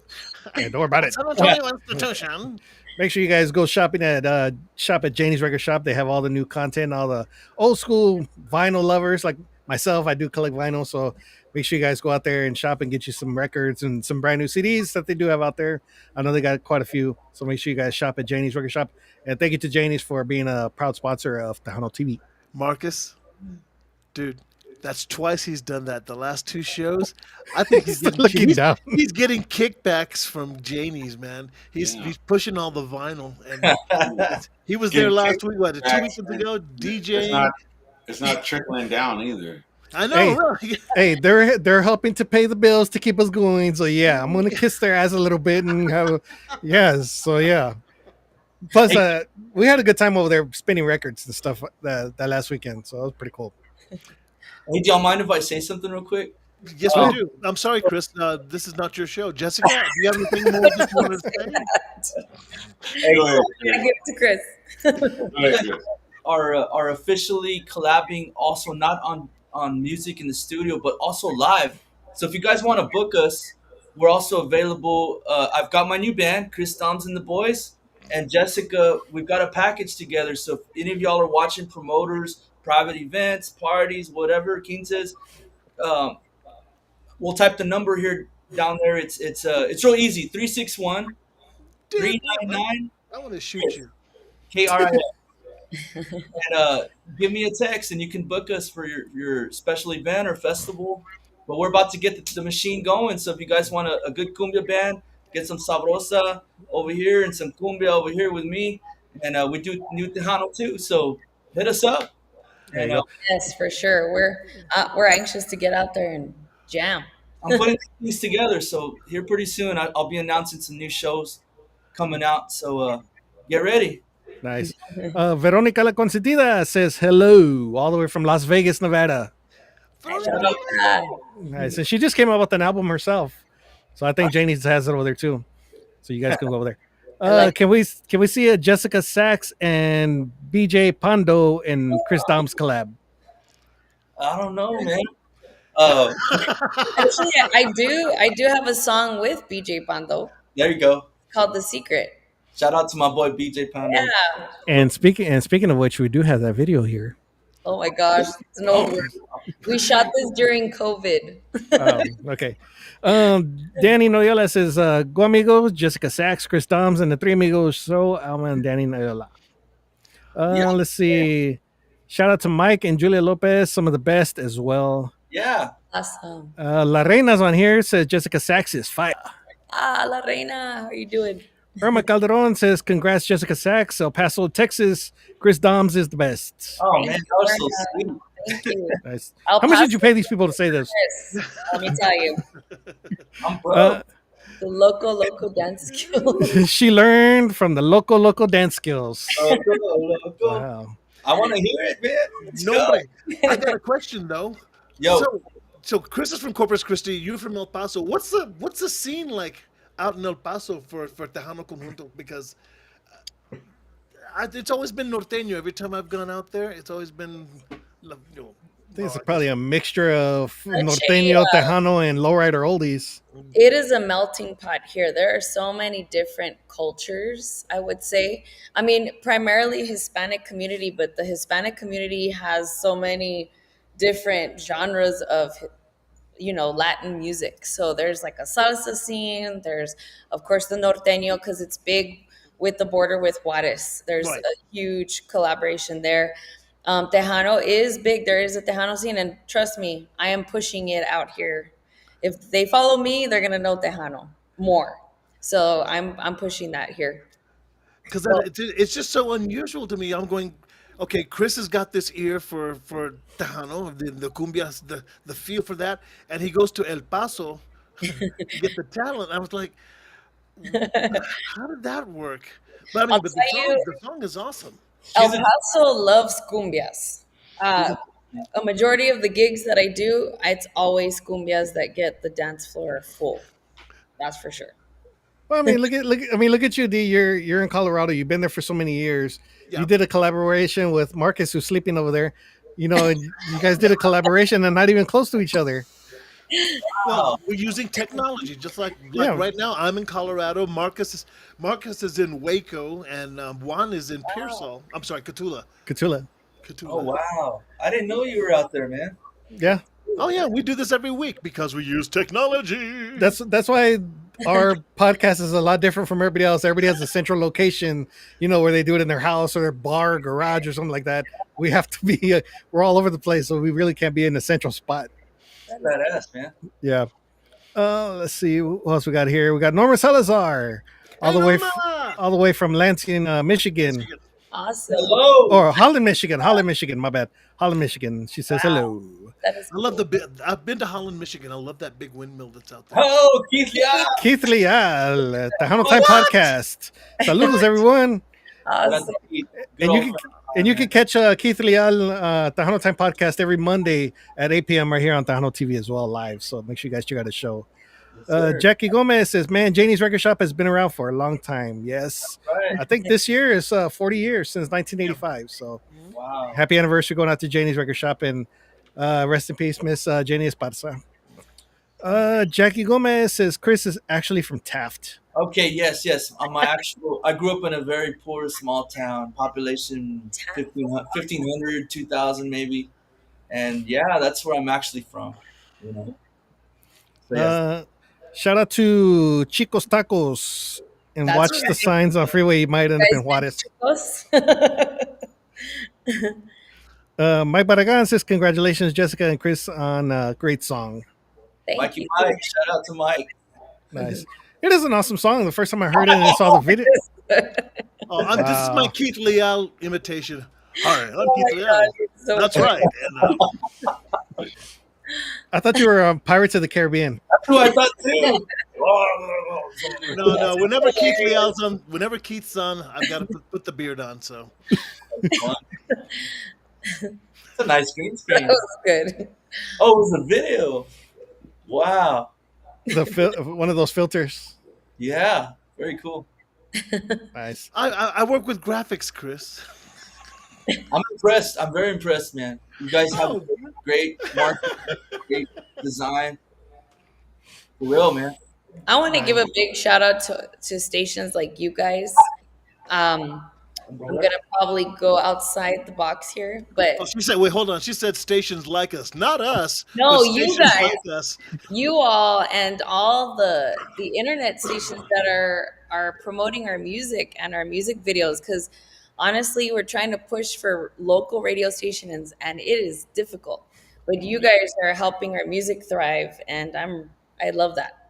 Hey, don't worry about it. San Antonio institution. Make sure you guys go shopping at shop at Janie's Record Shop. They have all the new content, all the old school vinyl lovers like myself. I do collect vinyl, so make sure you guys go out there and shop and get you some records and some brand new CDs that they do have out there. I know they got quite a few, so make sure you guys shop at Janie's Record Shop. And thank you to Janie's for being a proud sponsor of Tejano TV. Marcus, dude, that's twice he's done that. The last two shows, I think he's getting kickbacks from Janie's, man. He's pushing all the vinyl, and he was there last week. What, 2 weeks ago? DJ. It's not trickling down either. I know. Hey, they're helping to pay the bills to keep us going. So yeah, I'm gonna kiss their ass a little bit and have So yeah. Plus, we had a good time over there spinning records and stuff that last weekend. So it was pretty cool. Hey, do y'all mind if I say something real quick? Yes, we do. I'm sorry, Chris. This is not your show. Jessica, do you have anything more that you want to say? Hey, I'm gonna give it to Chris. Are officially collabing also not on music in the studio, but also live. So if you guys want to book us, we're also available. I've got my new band, Kris Domz and the Boys, and Jezzika. We've got a package together. So if any of y'all are watching promoters, private events, parties, whatever, quinces, we'll type the number here down there. It's real easy. 361-399. I want to shoot you. KRIS. And give me a text and you can book us for your special event or festival. But we're about to get the machine going. So if you guys want a good cumbia band, get some sabrosa over here and some cumbia over here with me. And we do new Tejano too. So hit us up. And, yes, for sure. We're anxious to get out there and jam. I'm putting these together. So here pretty soon I'll be announcing some new shows coming out. So get ready. Nice. Veronica La Consentida says hello, all the way from Las Vegas, Nevada. Nice. And she just came out with an album herself. So I think Janie has it over there too. So you guys can go over there. Can we see a Jezzika Sax and BJ Pando and Kris Domz collab? I don't know, man. Actually, I do have a song with BJ Pando. There you go. Called The Secret. Shout out to my boy BJ Pando. Yeah. And speaking of which, we do have that video here. Oh my gosh, it's an old one. We shot this during COVID. Okay. Danny Noyola says, Go Amigos, Jezzika Sax, Kris Domz, and the three amigos, so Alma and Danny Noyola. Let's see. Shout out to Mike and Julia Lopez, some of the best as well. Yeah. Awesome. La Reina's on here, says Jezzika Sax is fire. La Reina, how are you doing? Irma Calderon says, congrats, Jezzika Sax. El Paso, Texas. Kris Domz is the best. Oh, man, that was so sweet. Thank you. Nice. How much did you pay these people to say this? Let me tell you. I'm broke. The local dance skills. She learned from the local dance skills. Loco. Wow. I want to hear it, man. Nobody. I got a question though. Yo. So Chris is from Corpus Christi. You're from El Paso. What's the scene like out in El Paso for Tejano Conjunto? Because it's always been norteño. Every time I've gone out there, it's always been. I think it's probably a mixture of norteño, Tejano, and lowrider oldies. It is a melting pot here. There are so many different cultures, I would say. I mean, primarily Hispanic community, but the Hispanic community has so many different genres of, Latin music. So there's like a salsa scene. There's, of course, the norteño, because it's big with the border with Juarez. There's a huge collaboration there. Tejano is big. There is a Tejano scene, and trust me, I am pushing it out here. If they follow me, they're gonna know Tejano more. So I'm pushing that here. Because it's just so unusual to me. I'm going, okay, Chris has got this ear for Tejano, the cumbias, the feel for that, and he goes to El Paso, to get the talent. I was like, how did that work? But I mean, I'll but tell you, the song is awesome. El Paso loves cumbias. A majority of the gigs that I do, it's always cumbias that get the dance floor full. That's for sure. Well, I mean, look at you, D. You're in Colorado. You've been there for so many years. Yeah. You did a collaboration with Marcus, who's sleeping over there. You know, and you guys did a collaboration and not even close to each other. Well, we're using technology, just like Yeah. right now. I'm in Colorado. Marcus is in Waco, and Juan is in Pearsall. I'm sorry, Catula. Catula. Oh wow! I didn't know you were out there, man. Yeah. Oh yeah, we do this every week because we use technology. That's why our podcast is a lot different from everybody else. Everybody has a central location, you know, where they do it in their house or their bar, garage, or something like that. We have to be. We're all over the place, so we really can't be in a central spot. That's badass, man. Yeah. Let's see what else we got here. We got Norma Salazar, all the way from Lansing, Michigan, Awesome. Hello. or Holland, Michigan. Holland, Michigan. My bad. Holland, Michigan. She says hello. That is I love I've been to Holland, Michigan. I love that big windmill that's out there. Oh, Keith Leal. Keith Leal, Tejano Time Podcast. Saludos, everyone. awesome. And you can catch Keith Leal Tejano Time Podcast every Monday at 8 p.m. right here on Tejano TV as well, live. So make sure you guys check out the show. Jackie Gomez says, "Man, Janie's Record Shop has been around for a long time." Yes, Right. I think this year is 40 years since 1985. So Wow. happy anniversary going out to Janie's Record Shop, and rest in peace, Miss Janie Esparza. Jackie Gomez says Kris is actually from Taft. Okay. Yes. Yes. I grew up in a very poor small town, population 1,500, 2,000 maybe, and yeah, that's where I'm actually from. You know. So, yes. Shout out to Chico's Tacos and That's watch right. the signs on freeway. You might end up in Juarez. Us? Mike Barragan says, "Congratulations, Jessica and Kris, on a great song." Thank Mikey you. Mike. Shout out to Mike. Nice. It is an awesome song. The first time I heard it and I saw the video. Oh, this is my Keith Leal imitation. Hi, I'm Oh Keith my Leal. God, it's so That's funny. right. And, I thought you were Pirates of the Caribbean. That's who I thought too. no. Whenever Keith's on, I've got to put the beard on. So It's a nice green That screen. was good. Oh, it was a video. Wow. One of those filters. Yeah. Very cool. Nice. I work with graphics, Kris. I'm impressed. I'm very impressed, man. You guys have Oh. great marketing, great design. For real, man. I want to give a big shout out to stations like you guys. I'm gonna probably go outside the box here, but Oh, she said, "Wait, hold on." She said, "Stations like us, not us." No, but you stations guys. like us. you all and all the internet stations that are promoting our music and our music videos, because honestly, we're trying to push for local radio stations and it is difficult. But you guys are helping our music thrive, and I love that.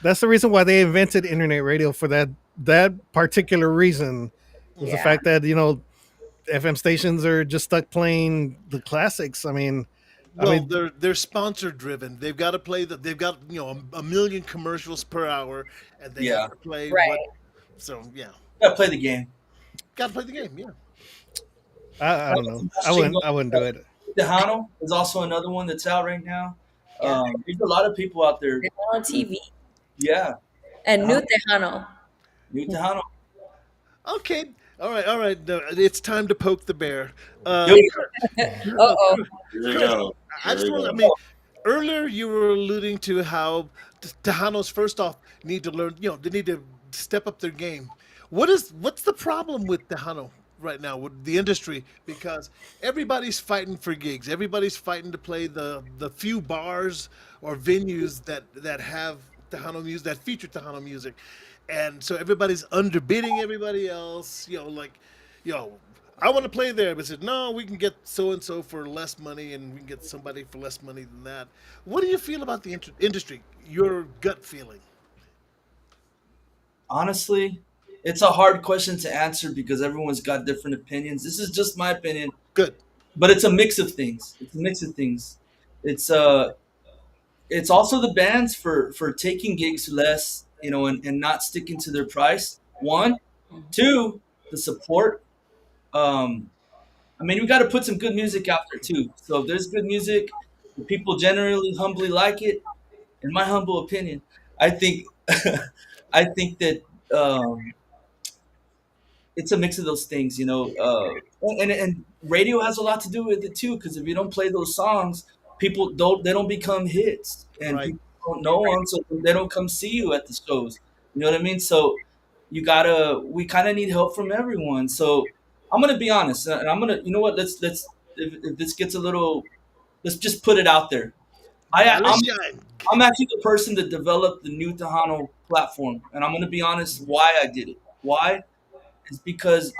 That's the reason why they invented internet radio, for that particular reason. Was the Yeah. fact that, you know, FM stations are just stuck playing the classics. I mean, Well, they're sponsor driven. They've got to play they've got a million commercials per hour, and they Yeah. have to play. Right. So yeah, Gotta play the game. got to play the game. Yeah. I don't know. I wouldn't do it. Tejano is also another one that's out right now. There's a lot of people out there. Tejano TV Yeah. and New Tejano. New Tejano. Okay. All right. It's time to poke the bear. Uh oh. Here we go. I just Here we want. I go. mean, earlier you were alluding to how Tejanos first off need to learn. They need to step up their game. What's the problem with Tejano right now with the industry? Because everybody's fighting for gigs. Everybody's fighting to play the few bars or venues that have Tejano music, that feature Tejano music, and so everybody's underbidding everybody else. I want to play there, but said no, we can get so and so for less money, and we can get somebody for less money than that. What do you feel about the industry? Your gut feeling? Honestly, it's a hard question to answer because everyone's got different opinions. This is just my opinion, Good. but it's a mix of things. It's it's also the bands for taking gigs less, and not sticking to their price. One, two, the support. I mean, we got to put some good music out there too. So if there's good music, the people generally humbly like it. In my humble opinion, I think, I think that it's a mix of those things, and radio has a lot to do with it too. Because if you don't play those songs, people don't become hits, and Right. people don't know them, so they don't come see you at the shows. You know what I mean? So we kind of need help from everyone. So I'm gonna be honest, and I'm gonna, you know what? Let's if this gets a little, let's just put it out there. Dale I'm shine. I'm actually the person that developed the new Tejano platform, and I'm gonna be honest why I did it. Why? Is because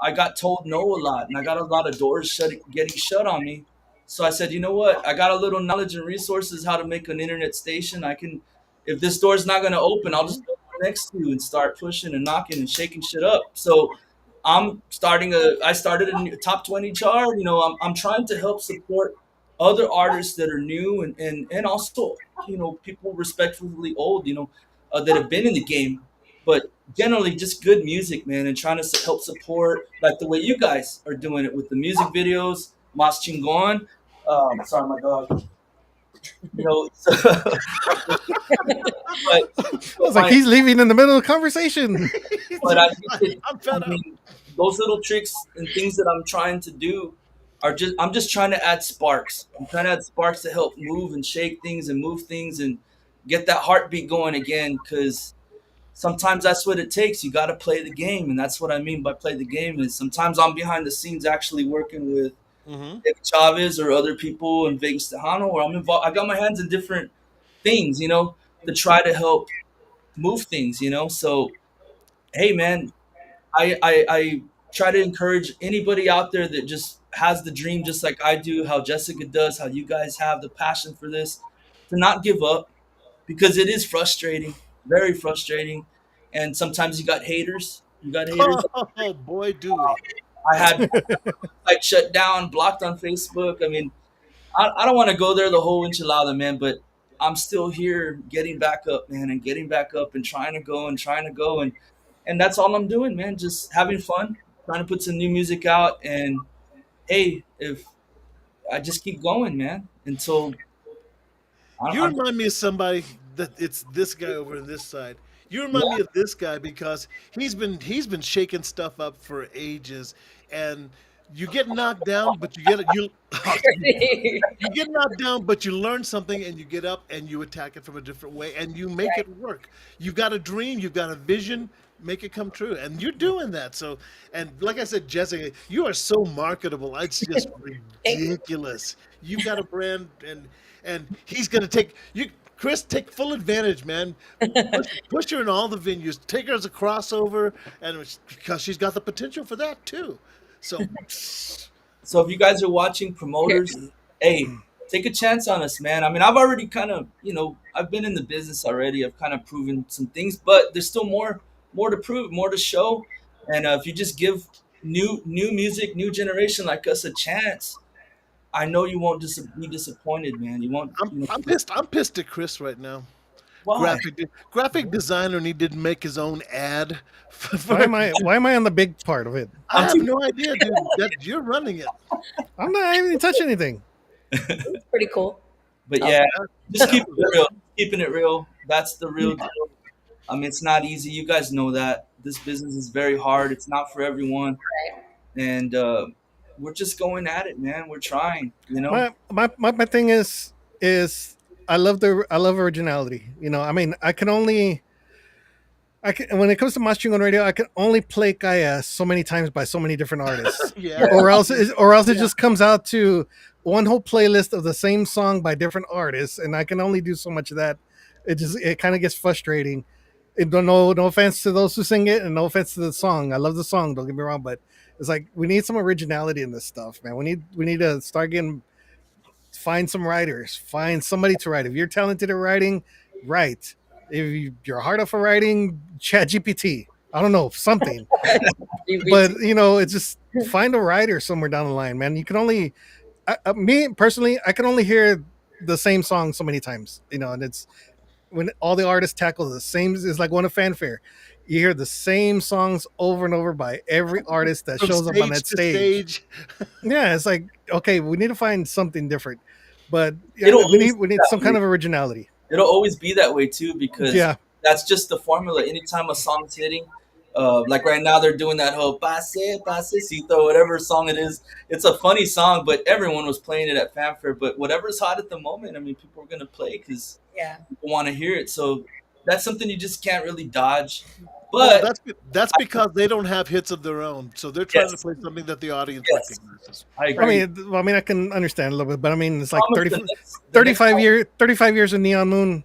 I got told no a lot, and I got a lot of doors getting shut on me. So I said, you know what? I got a little knowledge and resources how to make an internet station. I can, if this door's not gonna open, I'll just go next to you and start pushing and knocking and shaking shit up. So I started a new top 20 chart. I'm trying to help support other artists that are new, and also, people respectfully old, that have been in the game, but generally just good music, man, and trying to help support like the way you guys are doing it with the music videos, Mas Chingon. Sorry, my dog. So, but, I was like, he's leaving in the middle of the conversation. but I think I'm fed I mean, those little tricks and things that I'm trying to do I'm just trying to add sparks. I'm trying to add sparks to help move and shake things and move things and get that heartbeat going again, because sometimes that's what it takes. You got to play the game, and that's what I mean by play the game. Is sometimes I'm behind the scenes actually working with David Chavez or other people in Vegas Tejano, or I'm involved. I got my hands in different things, to try to help move things. So hey, man, I try to encourage anybody out there that just has the dream, just like I do, how Jessica does, how you guys have the passion for this, to not give up, because it is frustrating, very frustrating, and sometimes you got haters. You got haters. Oh boy, do we! I had like shut down, blocked on Facebook. I mean, I don't want to go there the whole enchilada, man, but I'm still here, getting back up, man, and getting back up and trying to go and that's all I'm doing, man. Just having fun, trying to put some new music out, and hey, if I just keep going, man, until You remind me of somebody that it's this guy over on this side. You remind me of this guy because he's been shaking stuff up for ages, and you get knocked down, but you get knocked down, but you learn something, and you get up and you attack it from a different way, and you make it work. You've got a dream, you've got a vision, make it come true, and you're doing that. So, and like I said, Jezzika, you are so marketable. It's just ridiculous. You've got a brand, and he's gonna take you. Kris, take full advantage, man. Push her in all the venues. Take her as a crossover, and because she's got the potential for that too. So So if you guys are watching, promoters, hey, take a chance on us, man. I mean, I've already kind of, I've been in the business already. I've kind of proven some things, but there's still more to prove, more to show. And if you just give new music, new generation like us a chance, I know you won't be disappointed, man. You won't. I'm pissed. I'm pissed at Kris right now. Why? Graphic designer, and he didn't make his own ad. Why am I on the big part of it? I have no idea, dude. You're running it. I haven't even touched anything. It's pretty cool. But yeah, just keep it real. Keeping it real. That's the real deal. I mean, it's not easy. You guys know that. This business is very hard. It's not for everyone. Right. And we're just going at it, man. We're trying, My thing is I love originality. I mean, when it comes to Mazz on radio, I can only play Kaya so many times by so many different artists. Yeah. Or else it just comes out to one whole playlist of the same song by different artists, and I can only do so much of that. It kind of gets frustrating. No offense to those who sing it, and no offense to the song. I love the song, don't get me wrong, but it's like we need some originality in this stuff, man. We need to start find some writers, find somebody to write. If you're talented at writing, write. If you're hard up for writing, ChatGPT. I don't know, something. But it's just find a writer somewhere down the line, man. You can only, me personally, I can only hear the same song so many times, and it's when all the artists tackle the same. It's like going to fanfare. You hear the same songs over and over by every artist that From shows up on that to stage. Yeah, it's like, okay, we need to find something different, but It'll we need always be some that kind way. of originality. It'll always be that way too, because Yeah. that's just the formula. Anytime a song's hitting, like right now they're doing that whole pasecito, whatever song it is. It's a funny song, but everyone was playing it at fanfare. But whatever's hot at the moment, I mean, people are gonna play because Yeah. people want to hear it. So that's something you just can't really dodge. Well, But that's because they don't have hits of their own, so they're trying to yes, play something that the audience yes, recognizes. I I agree. mean, I can understand a little bit, but I mean, it's like Promise 30, the next 35 years of Neon Moon.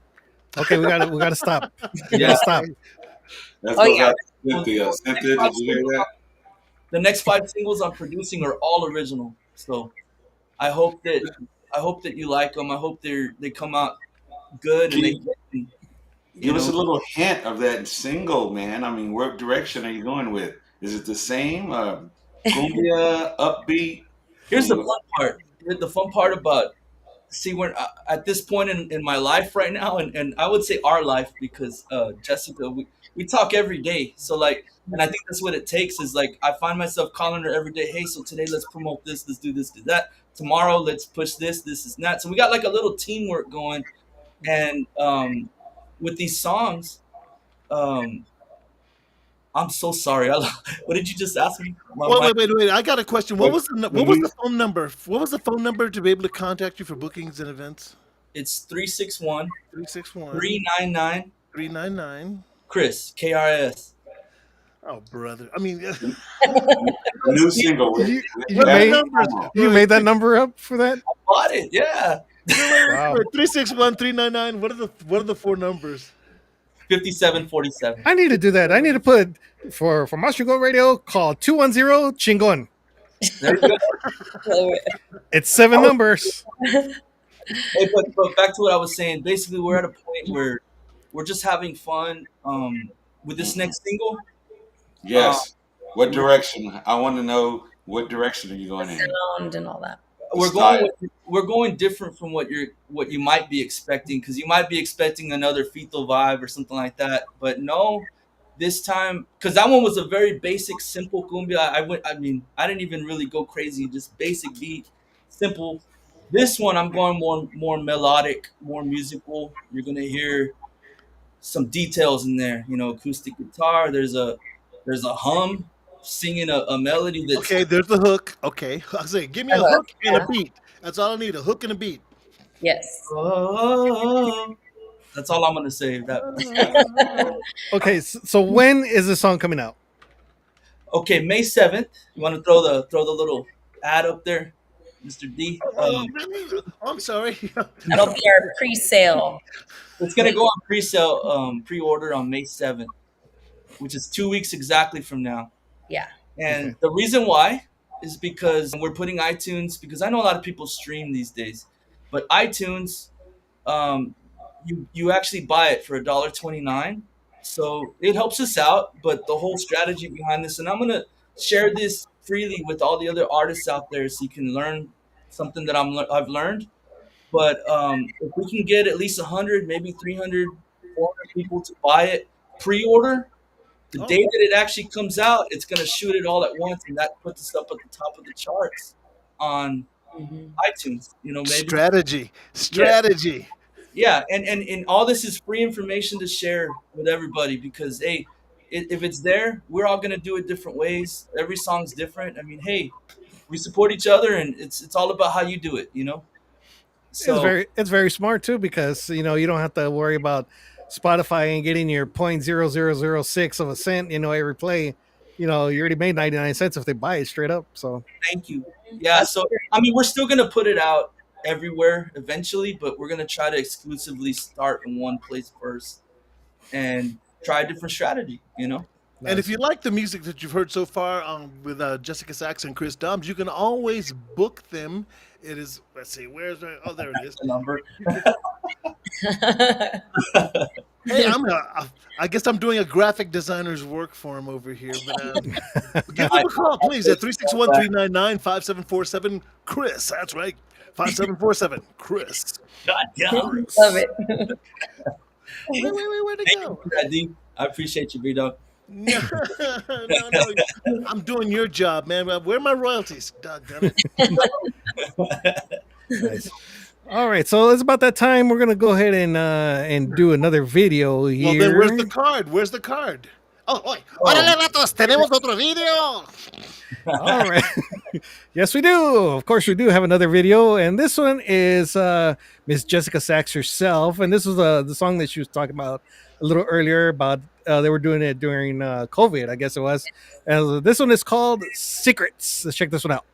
Okay, we got to stop. We got yeah. to stop. That's Oh, what yeah. Cynthia. Cynthia, did you hear that? The next 5 singles I'm producing are all original. So I hope that you like them. I hope they come out good and Keith, you give us a know. little hint of that single, man. I mean, what direction are you going with? Is it the same? Cumbia, upbeat? Here's the Ooh, fun part. The fun part about we're at this point in my life right now, and I would say our life because Jessica, we talk every day. So like, and I think that's what it takes is like I find myself calling her every day. Hey, so today let's promote this, let's do that. Tomorrow let's push this is that. So we got like a little teamwork going, and with these songs, um, I'm so sorry. What did you just ask me? Wait! I got a question. What was the mhm. phone number? What was the phone number to be able to contact you for bookings and events? It's 361 361 399 399. Chris, KRS. Oh, brother! I mean, New single. You, you what made numbers? you made that number up for that? Bought it, yeah. Wow. 361 399. What are the 4 numbers? 5747. I need to do that. I need to put for Master Go Radio, call 210 Chingon. There you go. It's 7 numbers. Hey, but back to what I was saying. Basically, we're at a point where we're just having fun with this next single. Yes. What direction? I want to know what direction are you going in? Sound and all that. The We're style. going different from what you might be expecting, because you might be expecting another fetal vibe or something like that. But no, this time, because that one was a very basic, simple cumbia. I didn't even really go crazy, just basic beat, simple. This one, I'm going more melodic, more musical. You're gonna hear some details in there. Acoustic guitar. There's a hum singing a melody that's Okay, there's the hook. Okay, I say, give me a hook and a beat. That's all I need. A hook and a beat. Yes. oh, that's all I'm gonna say. Okay, so when is the song coming out? Okay, May 7th. You want to throw the little ad up there, Mr. D? Oh, I'm sorry. That'll be our pre-sale. It's gonna go on pre-sale, pre-order on May 7th, which is 2 weeks exactly from now. Yeah. And Okay. the reason why is because we're putting iTunes, because I know a lot of people stream these days, but iTunes, you actually buy it for $1.29, so it helps us out. But the whole strategy behind this, and I'm gonna share this freely with all the other artists out there, so you can learn something that I've learned. But if we can get at least 100, maybe 300, 400 people to buy it pre-order, the day that it actually comes out, it's going to shoot it all at once, and that puts us up at the top of the charts on iTunes. Maybe Strategy. yeah, and all this is free information to share with everybody, because hey, if it's there, we're all going to do it different ways. Every song's different. I mean, hey, we support each other, and it's all about how you do it. So It's very smart too, because you don't have to worry about Spotify and getting your 0.0006 of a cent, every play. You already made 99 cents if they buy it straight up. So thank you. Yeah, so I mean, we're still going to put it out everywhere eventually, but we're going to try to exclusively start in one place first and try a different strategy. And if you like the music that you've heard so far with Jezzika Sax and Kris Domz, you can always book them. It is, let's see, where's my, oh, there it is. The number. Hey, I guess I'm doing a graphic designer's work for him over here. But give him a call, please, at 361-399-5747. Chris, that's right. 5747, Kris. God damn. Love it. Where'd it Thank go? you, Daddy. I appreciate you, B-Dog. No, no, I'm doing your job, man. Where are my royalties? Doggone it. Nice. All right, so it's about that time. We're gonna go ahead and do another video here. Well, then where's the card? Where's the card? Oh, órale, vatos, tenemos otro video. All right. Yes, we do. Of course, we do have another video, and this one is Miss Jezzika Sax herself, and this was the song that she was talking about a little earlier about they were doing it during COVID, I guess it was. And this one is called Secrets. Let's check this one out.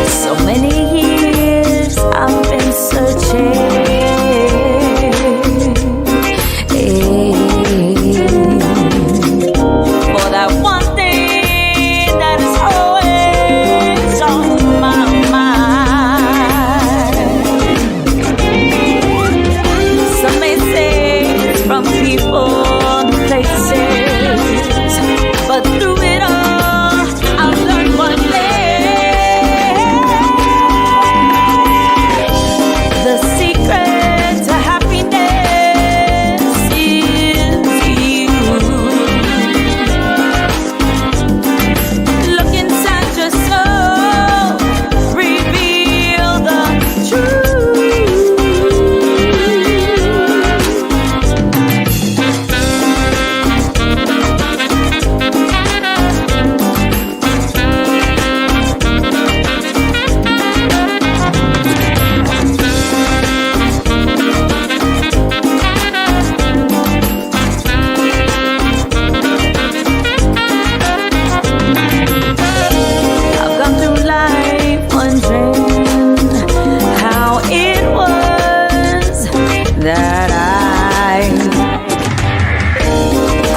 So many years I've been searching for that one thing that is always on my mind. Some may say it's from people and places, but through it all I've learned one thing. The secret to happiness is you. Look inside your soul, reveal the truth. I've gone through life wondering how it was that I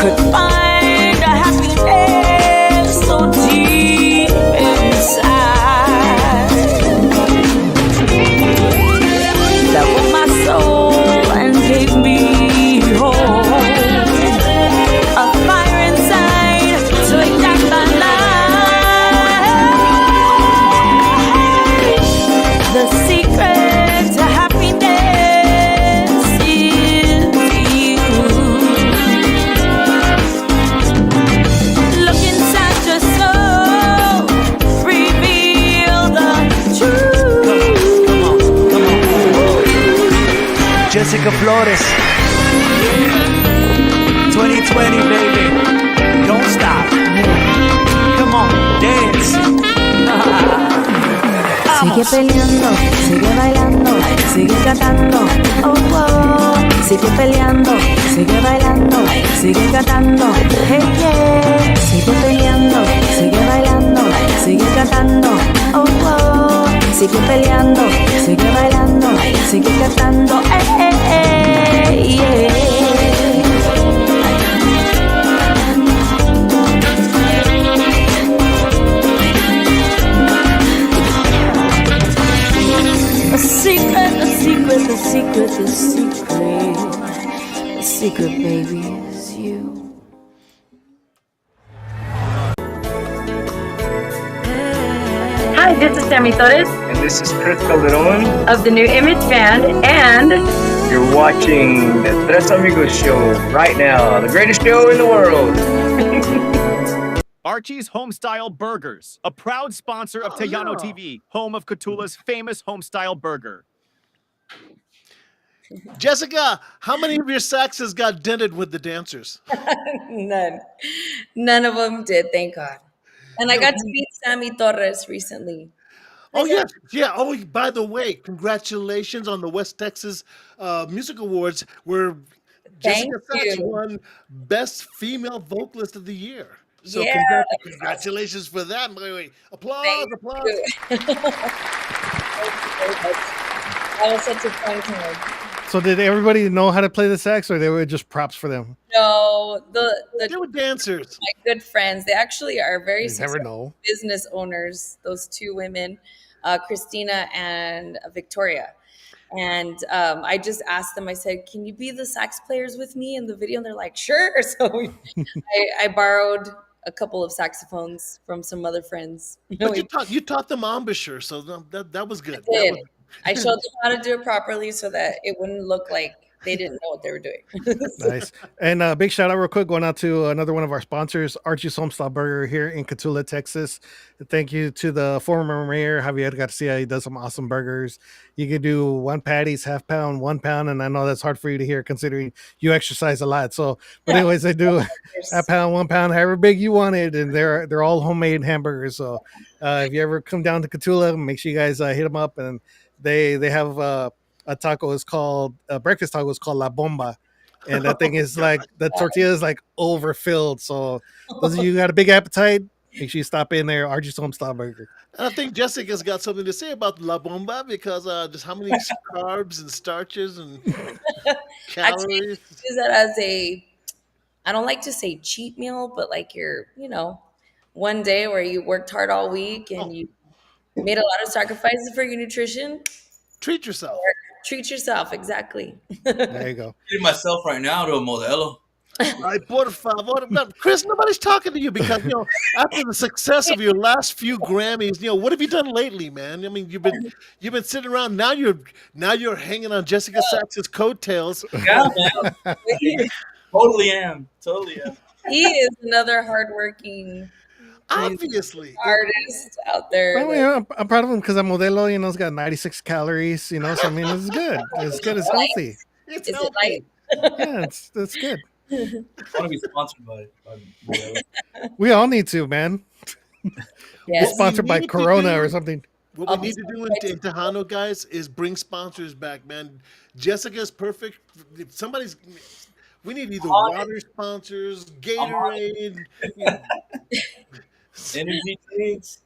could find a happiness so deep inside that woke my soul and gave me hope. A fire inside to ignite my life. The secret to happiness is you. Look inside your soul, reveal the truth. Jessica Flores. 2020, baby. Don't stop. Come on, dance. Sigue peleando, sigue bailando, sigue cantando, oh, oh. Sigue peleando, sigue bailando, sigue cantando, hey, yeah. Sigue peleando, sigue bailando, sigue cantando, oh, oh. Sigue peleando, sigue bailando, sigue cantando, yeah. The secret, the secret, the secret, the secret, the secret, baby, is you. Hi, this is Sammy Torres And this is Kris Calderon. of the New Image Band, and You're watching the Tres Amigos show right now, the greatest show in the world. Archie's Homestyle Burgers, a proud sponsor of Tejano TV, home of Catula's famous homestyle burger. Jessica, how many of your saxes got dented with the dancers? None of them did, thank God. And I got to meet Sammy Torres recently. Oh yes, yeah. Oh, by the way, congratulations on the West Texas Music Awards, where Thank Jessica Sax you. won Best Female Vocalist of the Year. So Yeah, congratulations for that. Wait, applause, Thank applause. you. Thank you very much. That was such a fun time. So did everybody know how to play the sax, or they were just props for them? No, They were dancers. my good friends, they actually are very You never successful know. business owners. Those two women, Christina and Victoria. And I just asked them. I said, "Can you be the sax players with me in the video?" And they're like, "Sure." So I borrowed a couple of saxophones from some other friends. But you taught them embouchure, so that was good. I That did. was, I showed them how to do it properly so that it wouldn't look like they didn't know what they were doing. Nice. And big shout out real quick going out to another one of our sponsors, Archie's Homestyle Burger here in Catula, Texas. Thank you to the former mayor, Javier Garcia. He does some awesome burgers. You can do 1 patties, half pound, 1 pound. And I know that's hard for you to hear considering you exercise a lot. So, but anyways, they do half pound, 1 pound, however big you want it. And they're all homemade hamburgers. So if you ever come down to Catula, make sure you guys hit them up. And they have a taco is called a breakfast taco is called La Bomba, and that thing is like the tortilla is like overfilled. So those of you who got a big appetite, make sure you stop in there. Archie's Homestyle Burger. I think Jessica's got something to say about La Bomba because just how many carbs and starches and Actually, calories. use that as I don't like to say cheat meal, but like one day where you worked hard all week and you made a lot of sacrifices for your nutrition. Treat yourself. Treat yourself, exactly. There you go. Treating myself right now to a modelo. Ay, por favor. No, Chris, nobody's talking to you because after the success of your last few Grammys, what have you done lately, man? I mean, you've been sitting around. Now you're hanging on Jessica Sax's coattails. Yeah, man. Totally am. He is another hardworking Obviously artist out there. Well, I'm proud of him because I'm Modelo, it's got 96 calories, so I mean, it's good. It's good. It's healthy. It's Is healthy. it light? Yeah, it's good. I want to be sponsored by modelo. We all need to, man. Yes. Get sponsored by need to Corona do- or something. What we need to do in Tejano, guys, is bring sponsors back, man. Jessica's perfect. If we need either water sponsors, Gatorade, Energy drinks.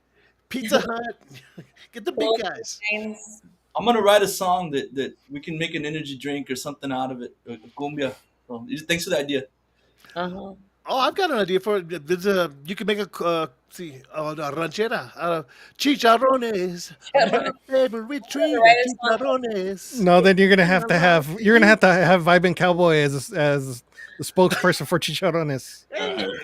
Pizza Hut. Get the big guys. I'm gonna write a song that we can make an energy drink or something out of it. A cumbia. So, thanks for the idea. Uh-huh. Oh, I've got an idea for it. You can make a ranchera out of chicharrones. My favorite treat, chicharrones. No, then you're gonna have to have Vibin Cowboy as the spokesperson for Chicharrones.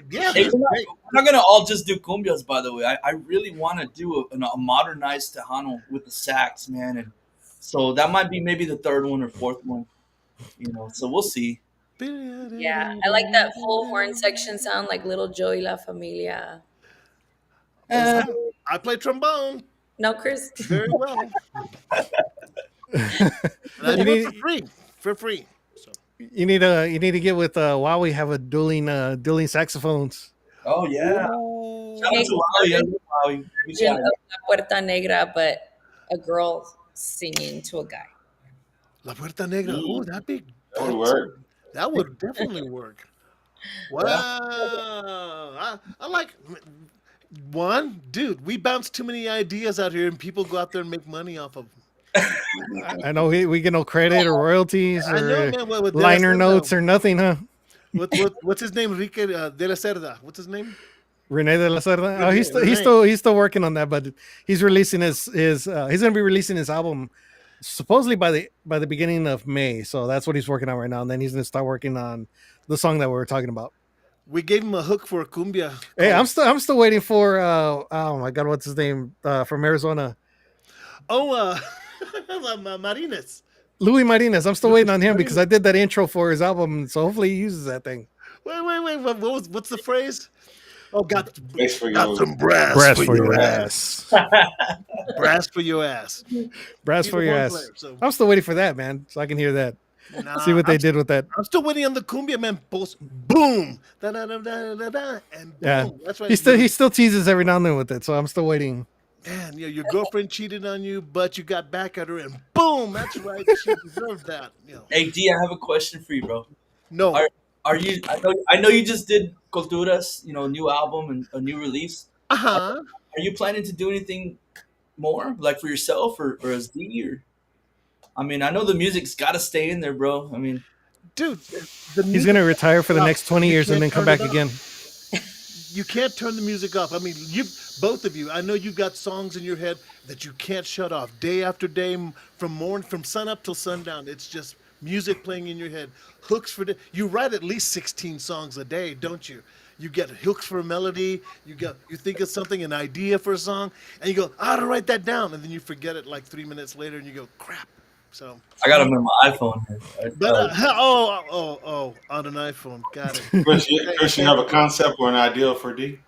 Yeah, Hey, we're not gonna all just do cumbias, by the way. I really want to do a modernized Tejano with the sax, man, and so that might be maybe the third one or fourth one. So we'll see. Yeah, I like that full horn section sound like Little Joey La Familia. I play trombone No, Chris? very well. And I do it for free. So. You need to get with Huawei. Have a dueling saxophones. Oh yeah. Shout out to Wally, yeah, Wally. We Version tried. of La Puerta Negra, but a girl singing to a guy. La Puerta Negra. Oh, that'd be. That would work. That would definitely work. Wow. I like one, dude. We bounce too many ideas out here, and people go out there and make money off of them. I know we get no credit or royalties I or know, man. With liner De La notes Cerda. or nothing, huh? What's his name? Enrique De La Cerda. What's his name? Rene de la Cerda. Oh, he's Rene. still working on that, but he's releasing his he's gonna be releasing his album supposedly by the beginning of May. So that's what he's working on right now, and then he's gonna start working on the song that we were talking about. We gave him a hook for a cumbia. Hey, I'm still waiting for oh my god, what's his name from Arizona? Oh, Marines. Louis Martinez. I'm still waiting on him because I did that intro for his album, so hopefully he uses that thing. Wait. What's the phrase? Oh, got for some brass for your ass. Brass for your ass. Brass He's for a your horn ass. player, so- I'm still waiting for that, man, so I can hear that. Nah, See what they did with that. I'm still waiting on the cumbia, man. Boom, da da da da da da, and boom. Yeah, That's right. he still teases every now and then with it, so I'm still waiting. Man, your girlfriend cheated on you, but you got back at her, and boom, that's right. She deserved that. Hey D, I have a question for you, bro. No. Are you? I know you just did Culturas, new album and a new release. Uh-huh. Are you planning to do anything more, like for yourself or as D? Or I mean, I know the music's got to stay in there, bro. I mean, dude, he's gonna retire for the next 20 years and then come back again. You can't turn the music off. I mean, both of you. I know you got songs in your head that you can't shut off day after day, from sun up till sundown. It's just music playing in your head. Hooks for you write at least 16 songs a day, don't you? You get hooks for a melody. You think of something, an idea for a song, and you go, I ought to write that down, and then you forget it like 3 minutes later, and you go, crap. So I got them in my iPhone. But on an iPhone, got it. Chris, you have a concept or an idea for D?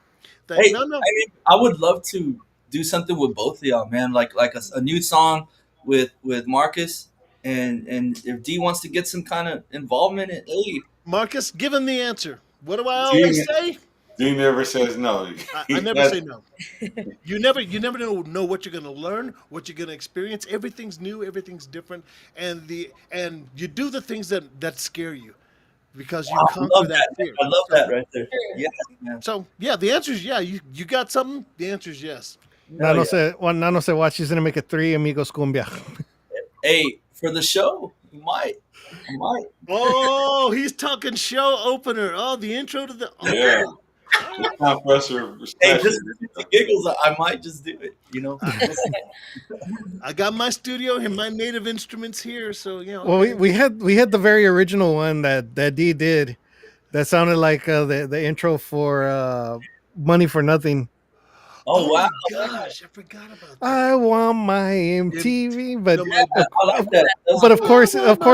Hey, no. I mean, I would love to do something with both of y'all, man. Like a new song with Marcus, and if D wants to get some kind of involvement, hey, Marcus, give him the answer. What do I always say? D never says no. I never say no. You never know what you're gonna learn, what you're gonna experience. Everything's new, everything's different, and you do the things that scare you because you conquer that fear. I love that right there. Yeah. So yeah, the answer is yeah. You got something? The answer is yes. Nano se watch. She's gonna make it 3 Amigos cumbia. Hey, for the show, I might. Oh, he's talking show opener. Oh, the intro to the. Okay. Yeah. Hey, just for giggles, I might just do it. I got my studio and my native instruments here, so Well, we had the very original one that D did, that sounded like the intro for Money for Nothing. Oh wow! Gosh, I forgot about that. I want my MTV, but I like that. But of course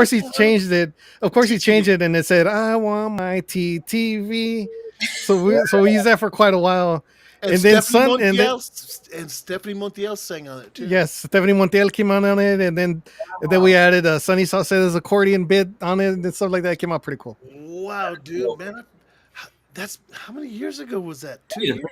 he changed it. Of course he changed it, and it said I want my TTV. So we used that for quite a while, and then Stephanie Montiel sang on it too. Yes, Stephanie Montiel came on it, and then we added Sunny Saucedo's accordion bit on it and stuff like that. It came out pretty cool. Wow, dude, man, that's how many years ago was that? 2 years.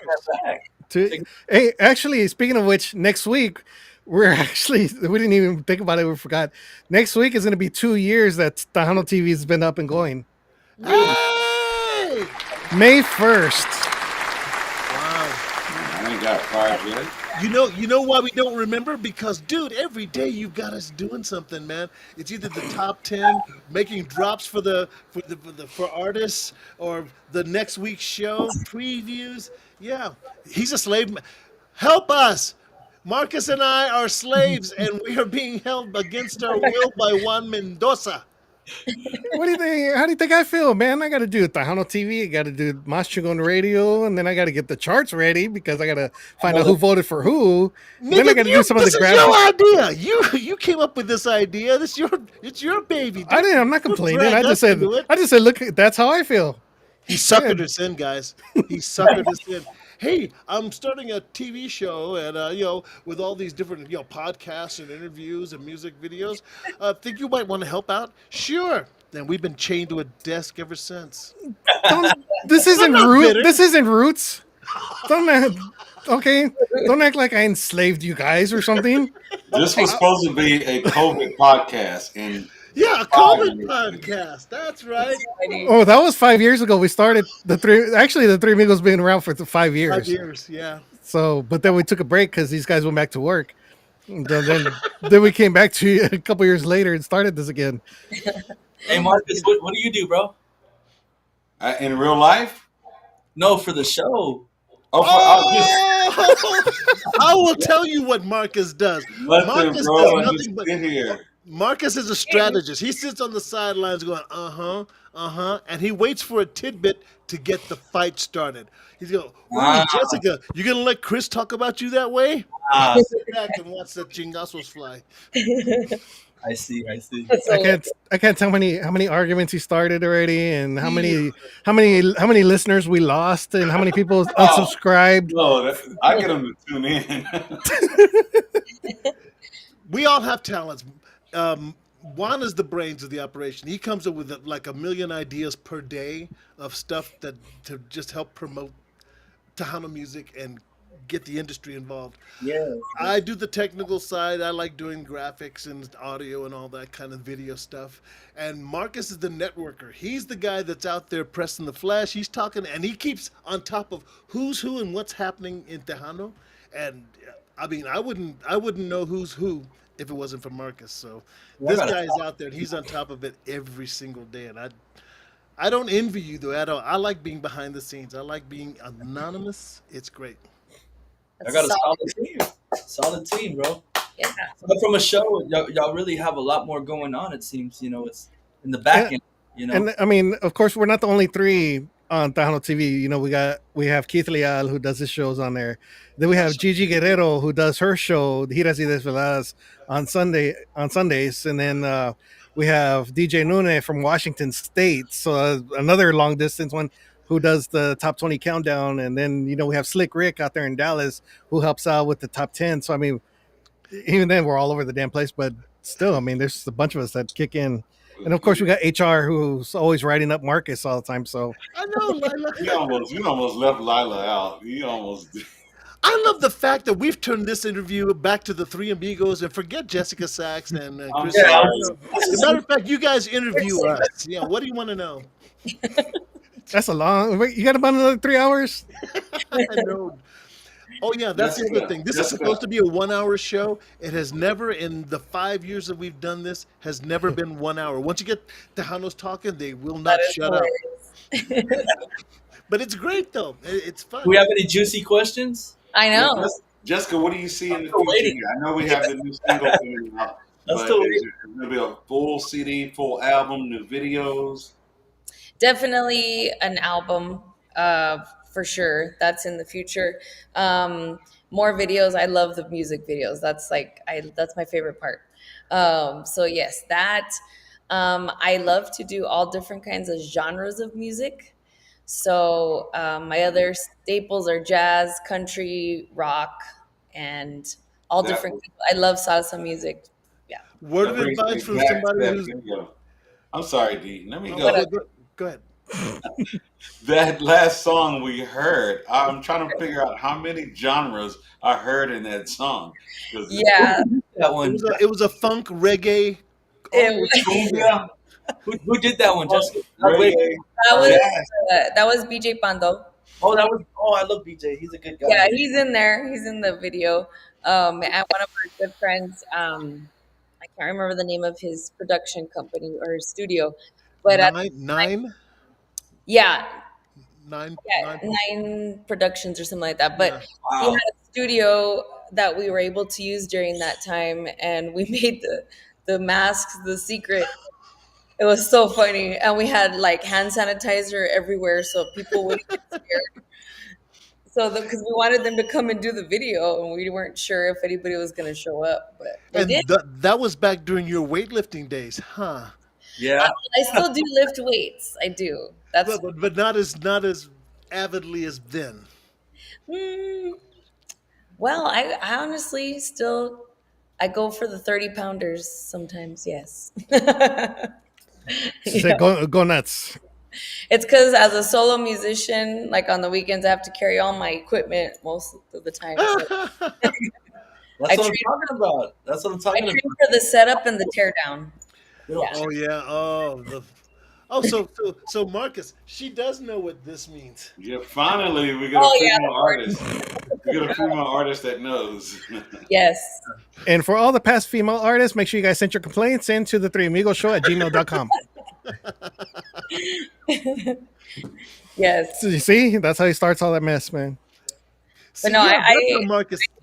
Hey, actually, speaking of which, next week we didn't even think about it. We forgot. Next week is going to be 2 years that Tejano TV has been up and going. Hey! May 1st. Wow. I ain't got 5 yet. You know why we don't remember? Because, dude, every day you've got us doing something, man. It's either the top 10, making drops for artists, or the next week's show, previews. Yeah, he's a slave. Help us. Marcus and I are slaves, and we are being held against our will by Juan Mendoza. What do you think? How do you think I feel, man? I got to do Tejano TV. I got to do Mazz on the radio, and then I got to get the charts ready because I got to find out who voted for who. Then I got to do some of the graphics. This is your idea. You came up with this idea. It's your baby. I didn't. I'm not complaining. I just said, look, that's how I feel. He suckered us in, guys. He suckered us in. Hey, I'm starting a TV show, and with all these different podcasts and interviews and music videos. Think you might want to help out? Sure. Then we've been chained to a desk ever since. This isn't Roots. Don't act like I enslaved you guys or something. This was supposed to be a COVID podcast, and a COVID podcast. That's right. Oh, that was 5 years ago. We started the Three Amigos been around for 5 years. 5 years, yeah. So, but then we took a break because these guys went back to work. And then we came back to you a couple years later and started this again. Hey, Marcus, what do you do, bro? In real life? No, for the show. I will tell you what Marcus does. Marcus does nothing but here. Marcus is a strategist. He sits on the sidelines going, and he waits for a tidbit to get the fight started. He's going, Jezzika, you going to let Kris talk about you that way? Sit back and watch the chingazos fly. I see. I can't tell how many arguments he started already, and how many listeners we lost, and how many people unsubscribed. No, I get them to tune in. We all have talents. Juan is the brains of the operation. He comes up with like a million ideas per day of stuff that to just help promote Tejano music and get the industry involved. Yes. I do the technical side. I like doing graphics and audio and all that kind of video stuff. And Marcus is the networker. He's the guy that's out there pressing the flash. He's talking, and he keeps on top of who's who and what's happening in Tejano. And I mean, I wouldn't know who's who if it wasn't for Marcus. So this guy is out there, and he's on top of it every single day. And I don't envy you though. I like being behind the scenes. I like being anonymous. It's great. I got a solid team, bro. Yeah. But from a show, y'all really have a lot more going on. It seems, it's in the back end. And I mean, of course, we're not the only three on Tejano TV. We have Keith Leal, who does his shows on there. Then we have Gigi Guerrero, who does her show Giras y Desveladas on Sundays, and then we have DJ Nune from Washington State, so another long distance one, who does the top 20 countdown. And then we have Slick Rick out there in Dallas, who helps out with the top 10. So I mean, even then we're all over the damn place, but still, I mean, there's a bunch of us that kick in. And of course we got HR, who's always writing up Marcus all the time. So I know, Lila. You almost left Lila out. You almost did. I love the fact that we've turned this interview back to the three amigos and forget Jezzika Sax and Kris. As a matter of fact, you guys interview us. Yeah, what do you want to know? That's a long. Wait, you got about another 3 hours? I know. Oh yeah, that's the other thing. This is supposed to be a 1 hour show. It has never, in the 5 years that we've done this, has never been 1 hour. Once you get Tejanos talking, they will not shut up. But it's great though. It's fun. Do we have any juicy questions? I know. Jessica, what do you see in the future? I know we have the new single coming out, but is it going to be a full CD, full album, new videos? Definitely an album, for sure. That's in the future. More videos. I love the music videos. That's that's my favorite part. So yes, that. I love to do all different kinds of genres of music. So my other staples are jazz, country, rock, and all different. I love salsa music. Yeah. Word of advice from somebody who's. I'm sorry, D. Let me go. Go ahead. That last song we heard, I'm trying to figure out how many genres I heard in that song. Yeah, that one. It was a funk reggae. Cumbia. Who did that one, Jessica? That was BJ Pando. Oh, I love BJ. He's a good guy. Yeah, he's in there. He's in the video. And one of our good friends, I can't remember the name of his production company or studio, but Nine. Yeah. Nine Productions or something like that. But he had a studio that we were able to use during that time, and we made the masks the secret. It was so funny, and we had like hand sanitizer everywhere, so people wouldn't get scared. So, because we wanted them to come and do the video, and we weren't sure if anybody was going to show up, but they did. That was back during your weightlifting days, huh? Yeah, I still do lift weights. I do. That's but not as avidly as then. Well, I honestly still I go for the 30-pounders sometimes. Yes. Go nuts. It's because as a solo musician, like on the weekends, I have to carry all my equipment most of the time. So. That's what I'm talking about. That's what I'm talking about. I train for the setup and the teardown. Yeah. Oh yeah. So Marcus, she does know what this means. Yeah, finally we got a female artist. We got a female artist that knows. Yes. And for all the past female artists, make sure you guys send your complaints into the 3amigoshow@gmail.com. Yes. So you see, that's how he starts all that mess, man. But no, I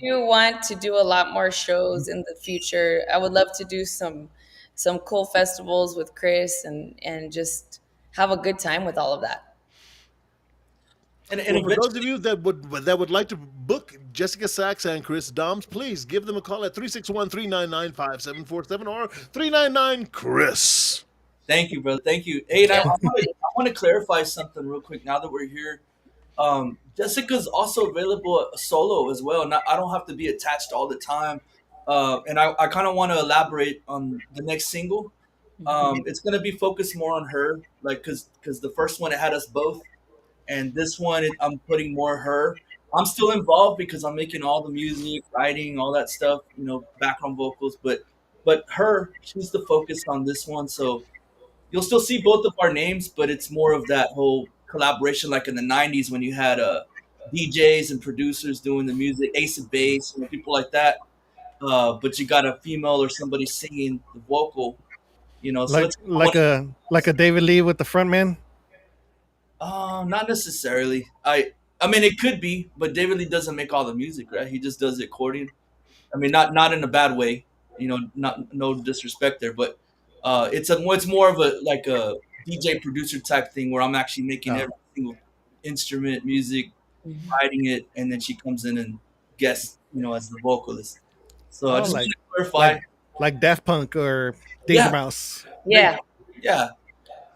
do want to do a lot more shows in the future. I would love to do some cool festivals with Kris and just have a good time with all of that. And for those of you that would like to book Jezzika Sax and Kris Domz, please give them a call at 361-399-5747 or 399-KRIS. Thank you, brother. Thank you. Hey, I want to clarify something real quick now that we're here. Jessica's also available solo as well. I don't have to be attached all the time. And I kind of want to elaborate on the next single. It's gonna be focused more on her, like because the first one it had us both, and this one I'm putting more her. I'm still involved because I'm making all the music, writing, all that stuff, background vocals, but her, she's the focus on this one. So you'll still see both of our names, but it's more of that whole collaboration, like in the '90s when you had DJs and producers doing the music, Ace of Base, people like that. But you got a female or somebody singing the vocal, So Like it's like a David Lee with the front man. not necessarily. I mean, it could be, but David Lee doesn't make all the music, right? He just does the accordion. I mean, not in a bad way, not no disrespect there, but it's more of a like a DJ producer type thing where I'm actually making every single instrument, music, writing it, and then she comes in and guests, as the vocalist. So I just want to clarify. Like Daft Punk or Danger Mouse. Yeah. Yeah.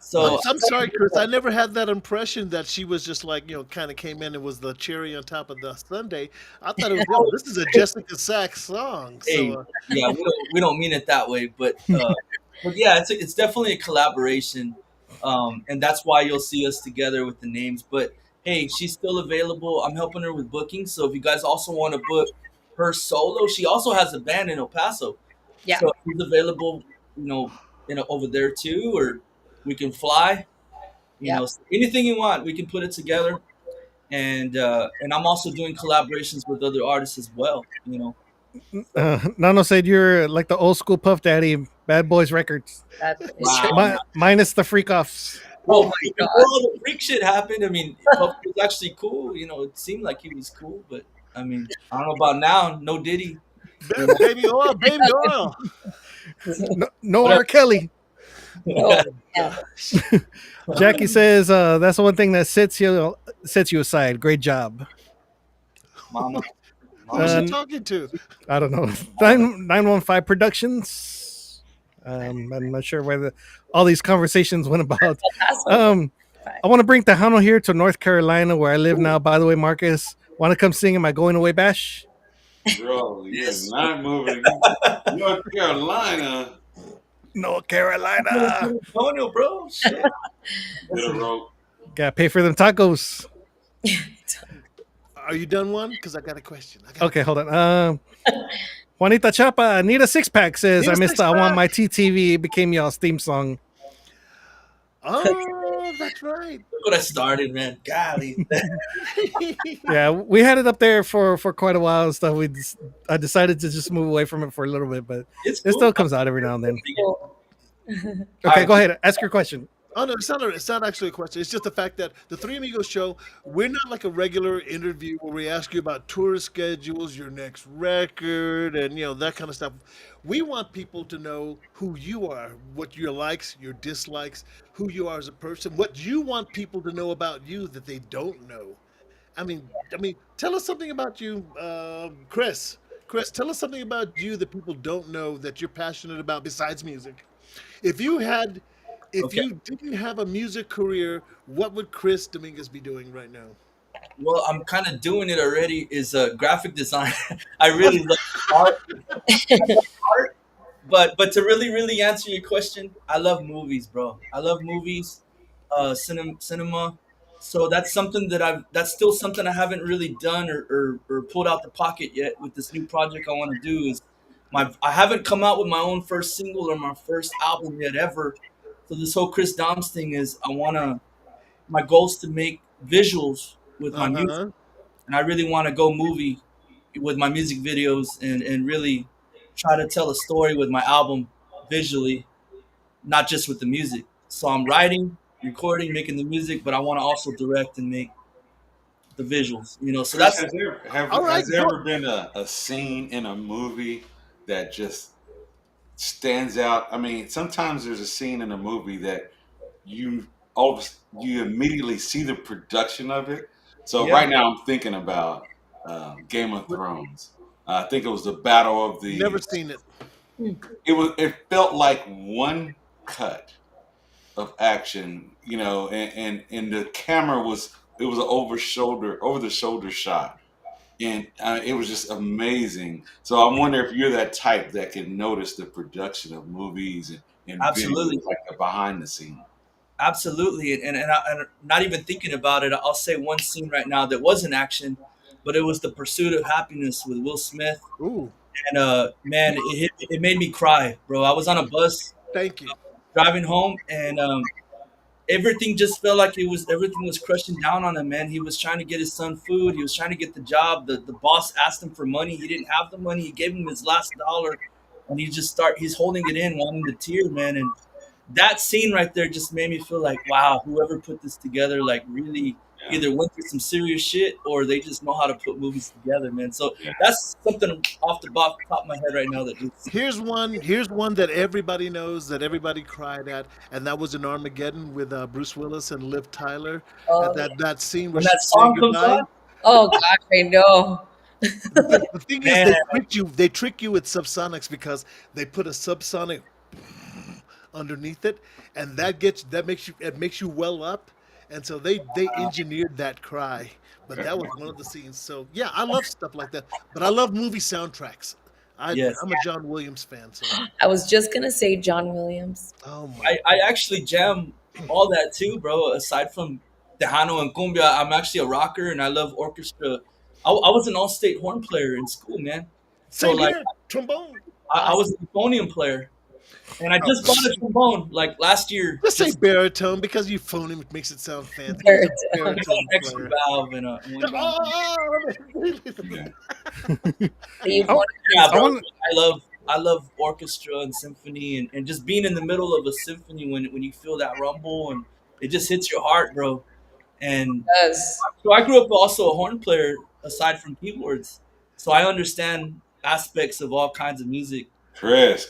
So I'm sorry, Chris. I never had that impression that she was just like, kind of came in and was the cherry on top of the sundae. I thought it was, this is a Jezzika Sax song. So, Hey, yeah, we don't mean it that way, but yeah, it's definitely a collaboration, and that's why you'll see us together with the names. But hey, she's still available. I'm helping her with booking, so if you guys also want to book her solo, she also has a band in El Paso. Yeah. So she's available, over there too, or we can fly. So anything you want, we can put it together. And I'm also doing collaborations with other artists as well. Nano said you're like the old school Puff Daddy, Bad Boys Records. Wow. Minus the freak offs. Oh my God! Before all the freak shit happened, I mean, Puff was actually cool. It seemed like he was cool, but I mean, I don't know about now. No Diddy. baby oil, baby oil. No R. Kelly. Jackie says that's the one thing that sets you aside. Great job, Mama. Who's she talking to? I don't know. 915 Productions. I'm not sure where all these conversations went about. I want to bring Tejano here to North Carolina, where I live now. By the way, Marcus, want to come sing in my going away bash? Bro, you're not moving. North Carolina. North Carolina. Antonio, bro. Shit. Gotta pay for them tacos. Are you done one? Because I got a question. Okay, hold on. Juanita Chapa, need a six pack says, I missed I Want My TTV. It became y'all's theme song. Oh, that's right. Look what I started, man. Golly. Yeah, we had it up there for quite a while and stuff. I decided to just move away from it for a little bit, but It's it cool. still comes out every now and then. Okay, go ahead. Ask your question. Oh no, it's not actually a question. It's just the fact that the Three Amigos show, we're not like a regular interview where we ask you about tour schedules, your next record, and that kind of stuff. We want people to know who you are, what your likes, your dislikes, who you are as a person, what you want people to know about you that they don't know. I mean, tell us something about you, Chris. Chris, tell us something about you that people don't know that you're passionate about besides music. If you didn't have a music career, what would Kris Domz be doing right now? Well, I'm kind of doing it already. Is graphic design. I really love art. But to really answer your question, I love movies, bro. I love movies, cinema. So that's something that's still something I haven't really done or pulled out the pocket yet with this new project I want to do. I haven't come out with my own first single or my first album yet ever. So this whole Kris Domz thing is my goal is to make visuals with my music. And I really want to go movie with my music videos and really try to tell a story with my album visually, not just with the music. So I'm writing, recording, making the music, but I want to also direct and make the visuals, so that's Has there ever been a scene in a movie that just stands out? I mean, sometimes there's a scene in a movie that you immediately see the production of it. So right now I'm thinking about Game of Thrones. I think it was the Battle of the. Never seen it. It felt like one cut of action, and the camera was an over the shoulder shot, and it was just amazing. So I wonder if you're that type that can notice the production of movies and Absolutely. videos, like the behind the scene. Absolutely, and not even thinking about it, I'll say one scene right now that was in action, but it was The Pursuit of Happiness with Will Smith. Ooh, And man, it made me cry, bro. I was on a bus thank you. driving home, and everything just felt like everything was crushing down on him, man. He was trying to get his son food. He was trying to get the job. The boss asked him for money. He didn't have the money. He gave him his last dollar, and he's holding it in, wanting to tear, man. And that scene right there just made me feel like, wow, whoever put this together, like really either went through some serious shit or they just know how to put movies together, man. So that's something off the top of my head right now that just Here's one that everybody knows, that everybody cried at, and that was in Armageddon with Bruce Willis and Liv Tyler. Oh, And that scene where when she that sang song comes goodbye. on. Oh gosh, I know. The thing is, Man. they trick you with subsonics because they put a subsonic underneath it, and it makes you well up, and so they engineered that cry. But that was one of the scenes. So yeah, I love stuff like that. But I love movie soundtracks. Yes. I'm a John Williams fan. So I was just gonna say John Williams. oh my, I actually jam all that too, bro. Aside from Tejano and Cumbia, I'm actually a rocker and I love orchestra. I was an all-state horn player in school, man. So same like here, trombone. I was a euphonium player, and I just bought a trombone like last year. Let's say Just baritone because you phone it makes it sound fancy. Baritone. I got Baritone an extra player. valve and a one valve. You Oh, Yeah, I bro. wanna- I love orchestra and symphony and just being in the middle of a symphony when you feel that rumble and it just hits your heart, bro. And does. so I grew up also a horn player aside from keyboards, so I understand aspects of all kinds of music. Chris,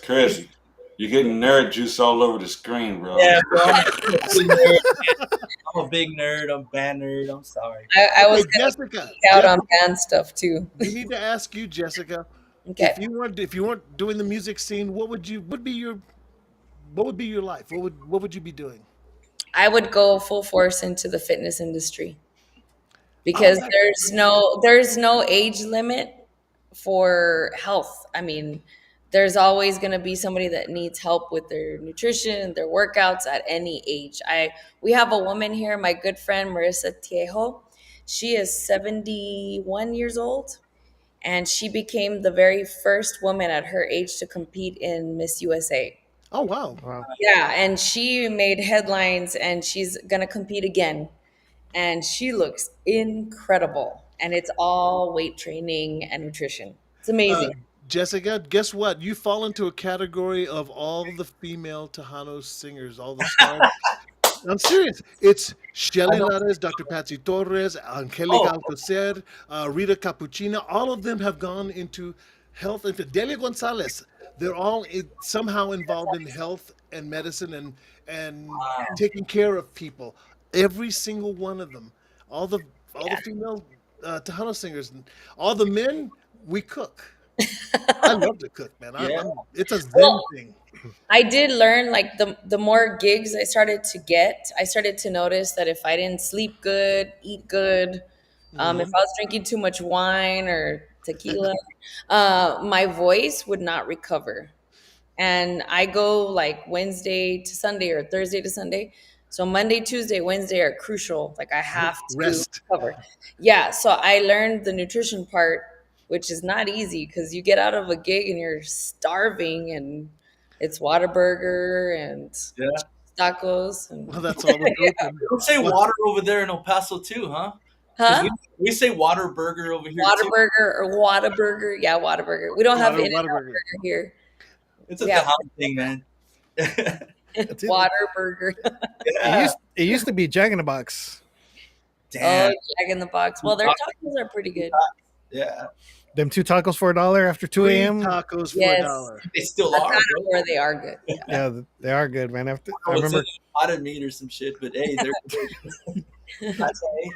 you're getting nerd juice all over the screen, bro. Yeah, bro. I'm a big nerd. I'm a band nerd. I'm sorry. I was Hey, gonna Jessica, geek out on band stuff too. we need to ask you, Jessica, Okay. if you weren't doing the music scene, what would be your life? What would you be doing? I would go full force into the fitness industry because there's no age limit for health. I mean, there's always going to be somebody that needs help with their nutrition, their workouts at any age. We have a woman here, my good friend Marissa Tiejo. She is 71 years old, and she became the very first woman at her age to compete in Miss USA. Oh wow. Yeah, and she made headlines, and she's gonna compete again. And she looks incredible, and it's all weight training and nutrition. It's amazing. Jessica, guess what? You fall into a category of all the female Tejano singers, all the stars. I'm serious. It's Shelly Lares, Dr. Patsy Torres, Angelica Alcocer, Rita Capuchina. All of them have gone into health. And Delia Gonzalez, they're all somehow involved in health and medicine and taking care of people. Every single one of them. All the female Tejano singers, all the men, we cook. I love to cook, man. It's a zen thing. I did learn like the more gigs I started to get, I started to notice that if I didn't sleep good, eat good, if I was drinking too much wine or tequila, my voice would not recover. And I go like Wednesday to Sunday or Thursday to Sunday. So Monday, Tuesday, Wednesday are crucial. Like I have to Rest. recover. Yeah. So I learned the nutrition part, which is not easy because you get out of a gig and you're starving and it's Whataburger and tacos. And Well, that's all we're cooking. Don't say water over there in El Paso too, huh? 'Cause Huh? We say water burger over here too. Whataburger or Whataburger. Yeah, Whataburger. We don't have In-N-Out Whataburger. Burger here. It's a Yeah. Tejano thing, man. Whataburger. It used to be Jack in the Box. Damn. Oh, Jack in the Box. Well, their tacos are pretty good. Yeah. Them 2 tacos for $1 after 2 a.m. Tacos for Yes. $1. They still That's are, not bro. where they are good. Yeah. Yeah, they are good, man. After I It's remember, potted meat or some shit, but hey, they're that's hey.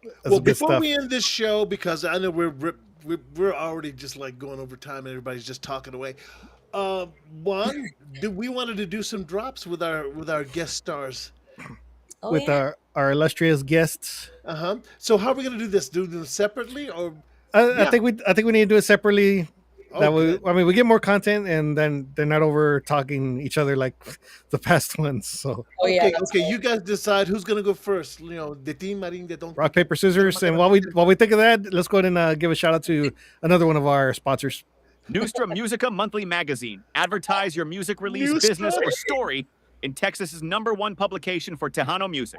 that's Well, good before stuff. we end this show, because I know we're already just like going over time and everybody's just talking away. We wanted to do some drops with our guest stars. Oh, yeah. Our illustrious guests. So how are we gonna do this? Do them separately or I think we need to do it separately. That Okay. we get more content, and then they're not over talking each other like the past ones. So Oh yeah. Okay, you guys decide who's gonna go first. You know, the team Marin de Don. rock paper scissors. And while we think of that, let's go ahead and give a shout out to another one of our sponsors. Nustra Musica Monthly Magazine. Advertise your music release, Nustra. business, or story in Texas's #1 publication for Tejano music.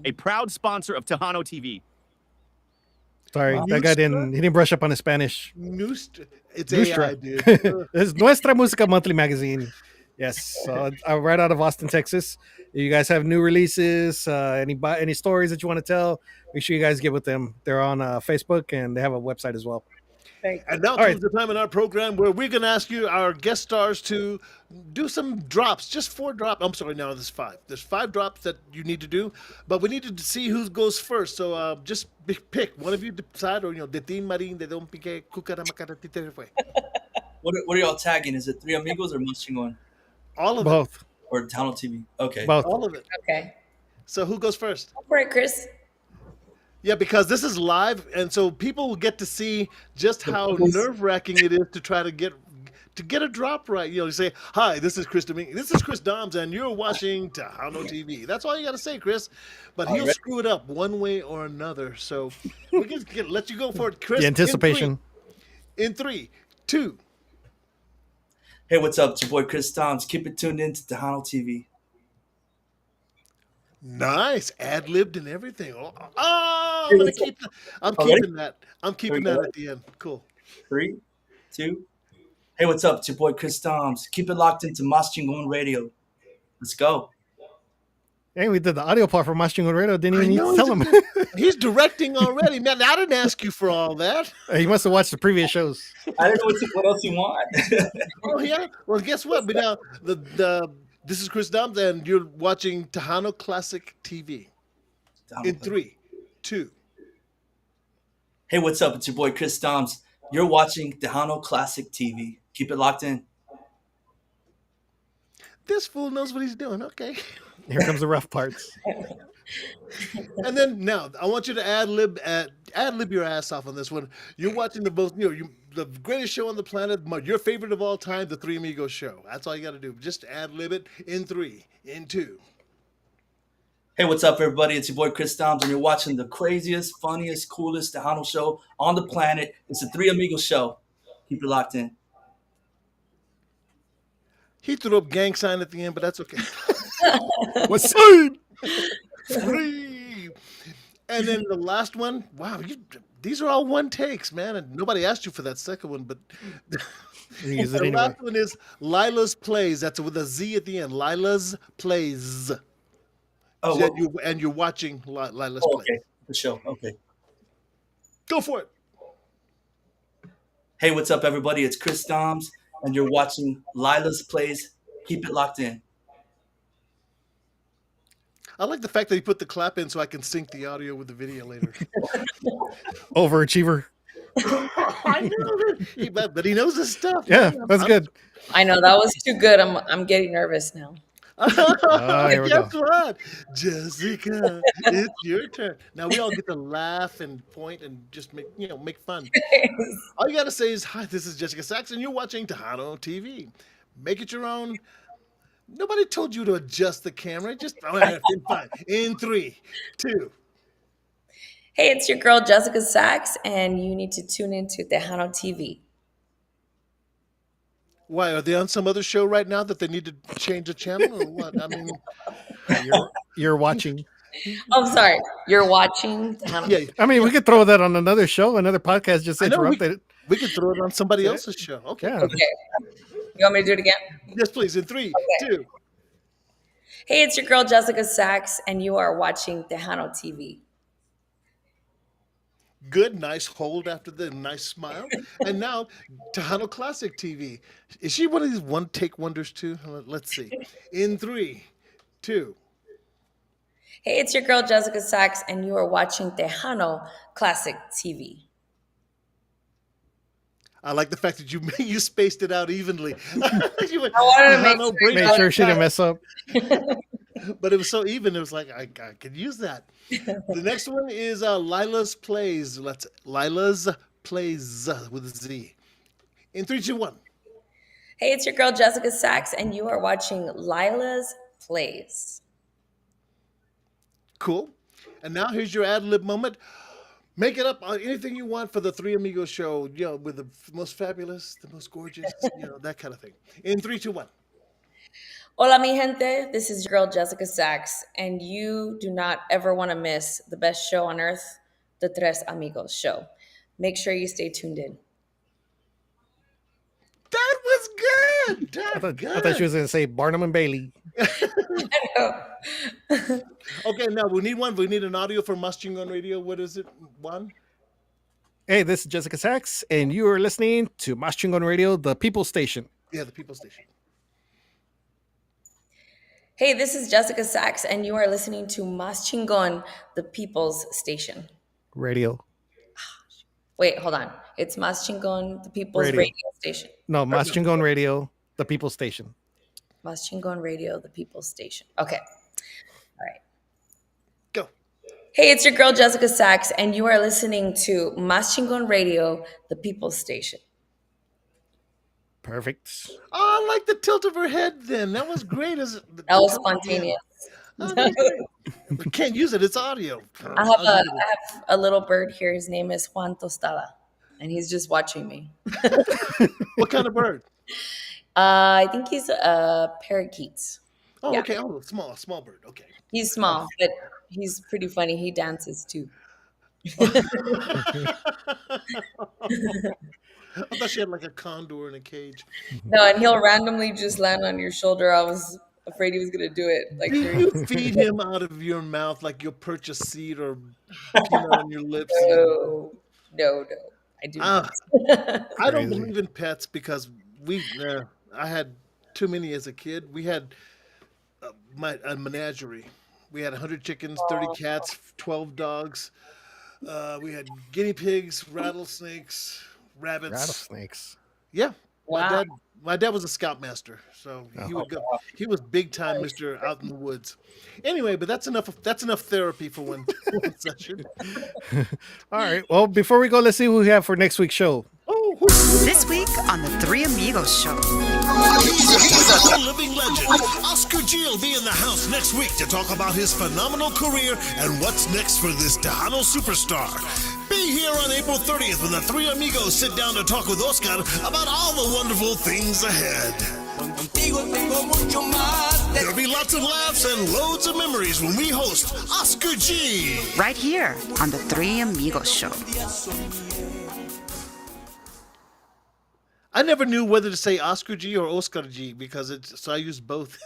A proud sponsor of Tejano TV. Sorry, that guy didn't brush up on his Spanish. It's Nustra. AI, dude. It's Nuestra Música Monthly Magazine. Yes, so right out of Austin, Texas. If you guys have new releases, any stories that you want to tell, make sure you guys get with them. They're on Facebook and they have a website as well. And now comes the time in our program where we're going to ask you, our guest stars, to do some drops. Just 4 drops. I'm sorry, now there's 5. There's 5 drops that you need to do, but we need to see who goes first. So just pick. One of you decide, or, de Tin Marin, de Don Pique, Cucara Macara Tite Fue. What are y'all tagging? Is it Three Amigos or Mazz Chingon? All of Both. it. Or Tejano TV? Okay. Both. All of it. Okay. So who goes first? Go for it, Chris. Yeah, because this is live, and so people will get to see just how nerve-wracking it is to try to get a drop right. You say, "Hi, this is Kris Domz. This is Kris Domz, and you're watching Tejano TV." That's all you got to say, Chris. But he'll screw it up one way or another. So we're going to let you go for it, Chris. The anticipation. In 3, 2. Hey, what's up? It's your boy Kris Domz. Keep it tuned in to Tejano TV. Nice, ad-libbed and everything. I'm gonna keep. I'm keeping that. I'm keeping that at the end. Cool. 3, 2. Hey, what's up? It's your boy Kris Domz. Keep it locked into Mazz Chingon Radio. Let's go. Hey, we did the audio part for Mazz Chingon Radio. Didn't even need to tell him. He's directing already, man. I didn't ask you for all that. He must have watched the previous shows. I didn't know what else you want. Oh yeah. Well, guess what? But now this is Kris Domz, and you're watching Tejano Classic TV. In 3, 2. Hey, what's up? It's your boy Kris Domz. You're watching Tejano Classic TV. Keep it locked in. This fool knows what he's doing. Okay. Here comes the rough parts. And then now I want you to ad lib your ass off on this one. You're watching the greatest show on the planet, your favorite of all time, the Three Amigos show. That's all you got to do. Just ad lib it in 3, in 2. Hey, what's up, everybody? It's your boy Kris Domz, and you're watching the craziest, funniest, coolest Tejano show on the planet. It's the Three Amigos show. Keep it locked in. He threw up gang sign at the end, but that's okay. What's up? Free. And then the last one, wow, these are all one takes, man. And nobody asked you for that second one, but Use it the anyway. last one is Lila's Plays. That's with a Z at the end. Lila's Plays. Oh, and you're watching Lila's Plays. Okay. The show. Okay. Go for it. Hey, what's up, everybody? It's Kris Domz, and you're watching Lila's Plays. Keep it locked in. I like the fact that he put the clap in so I can sync the audio with the video later. Overachiever. I know, but he knows his stuff. Yeah, that's good. I know that was too good. I'm getting nervous now. Here we Guess go. what? Jezzika, it's your turn. Now we all get to laugh and point and just make fun. All you gotta say is, "Hi, this is Jezzika Sax, and you're watching Tejano TV." Make it your own. Nobody told you to adjust the camera. Just fine. In 3, 2. Hey, it's your girl Jezzika Sax, and you need to tune into Tejano TV. Why, are they on some other show right now that they need to change the channel or what? I mean, You're watching. I'm sorry. You're watching Tejano. Yeah, I mean, we could throw that on another show, another podcast. Just I know, interrupted it. we could throw it on somebody else's show. Okay. Yeah. Okay. You want me to do it again? Yes, please. In 3, 2. Hey, it's your girl Jezzika Sax, and you are watching Tejano TV. Good, nice hold after the nice smile. And now, Tejano Classic TV. Is she one of these one-take wonders too? Let's see. In 3, 2. Hey, it's your girl Jezzika Sax, and you are watching Tejano Classic TV. I like the fact that you spaced it out evenly. You went, I wanted to Tejano, make Make sure she didn't mess up. but it was so even. It was like I could use that. The next one is Lila's Plays. Lila's Plays with a Z. In 3, 2, 1. Hey, it's your girl Jezzika Sax, and you are watching Lila's Plays. Cool. And now here's your ad lib moment. Make it up on anything you want for the Three Amigos show, with the most fabulous, the most gorgeous, that kind of thing. In 3, 2, 1. Hola, mi gente. This is your girl Jezzika Sax, and you do not ever want to miss the best show on earth, the Tres Amigos show. Make sure you stay tuned in. That was good. I thought she was going to say Barnum and Bailey. Okay, now we need one. We need an audio for Mazz Chingon Radio. What is it? One? Hey, this is Jezzika Sax, and you are listening to Mazz Chingon Radio, the People Station. Yeah, the People Station. Hey, this is Jezzika Sax, and you are listening to Mazz Chingon, the People's Station. Radio. Wait, hold on. It's Mazz Chingon, the People's Radio Station. No, Mazz Chingon Radio, the People Station. Mazz Chingon Radio, the People's Station. Okay. All right. Go. Hey, it's your girl Jezzika Sax, and you are listening to Mazz Chingon Radio, the People's Station. Perfect. Oh, I like the tilt of her head then. That was great. That was spontaneous. We can't use it. It's audio. I have a little bird here. His name is Juan Tostada, and he's just watching me. What kind of bird? I think he's a parakeet. Oh, Yeah. okay. Oh, small bird. Okay. He's small, but he's pretty funny. He dances too. I thought she had like a condor in a cage. No, and he'll randomly just land on your shoulder. I was afraid he was gonna do it. Like Do you feed him out of your mouth like you'll perch a seed or peanut on your lips? No, I do not. I don't believe in pets because I had too many as a kid. We had a menagerie. We had 100 chickens, 30 cats, 12 dogs. We had guinea pigs, rattlesnakes, rabbits. Rattlesnakes. Yeah. Wow. My dad was a scoutmaster, so he would go. He was big time, Mr. Out in the Woods. Anyway, but that's enough therapy for one session. All right. Well, before we go, let's see who we have for next week's show. This week on the Three Amigos show. He's a living legend. Oscar G will be in the house next week to talk about his phenomenal career and what's next for this Tejano superstar. Be here on April 30th when the Three Amigos sit down to talk with Oscar about all the wonderful things ahead. There'll be lots of laughs and loads of memories when we host Oscar G. Right here on the Three Amigos show. I never knew whether to say Oscar G or Oscar G so I used both.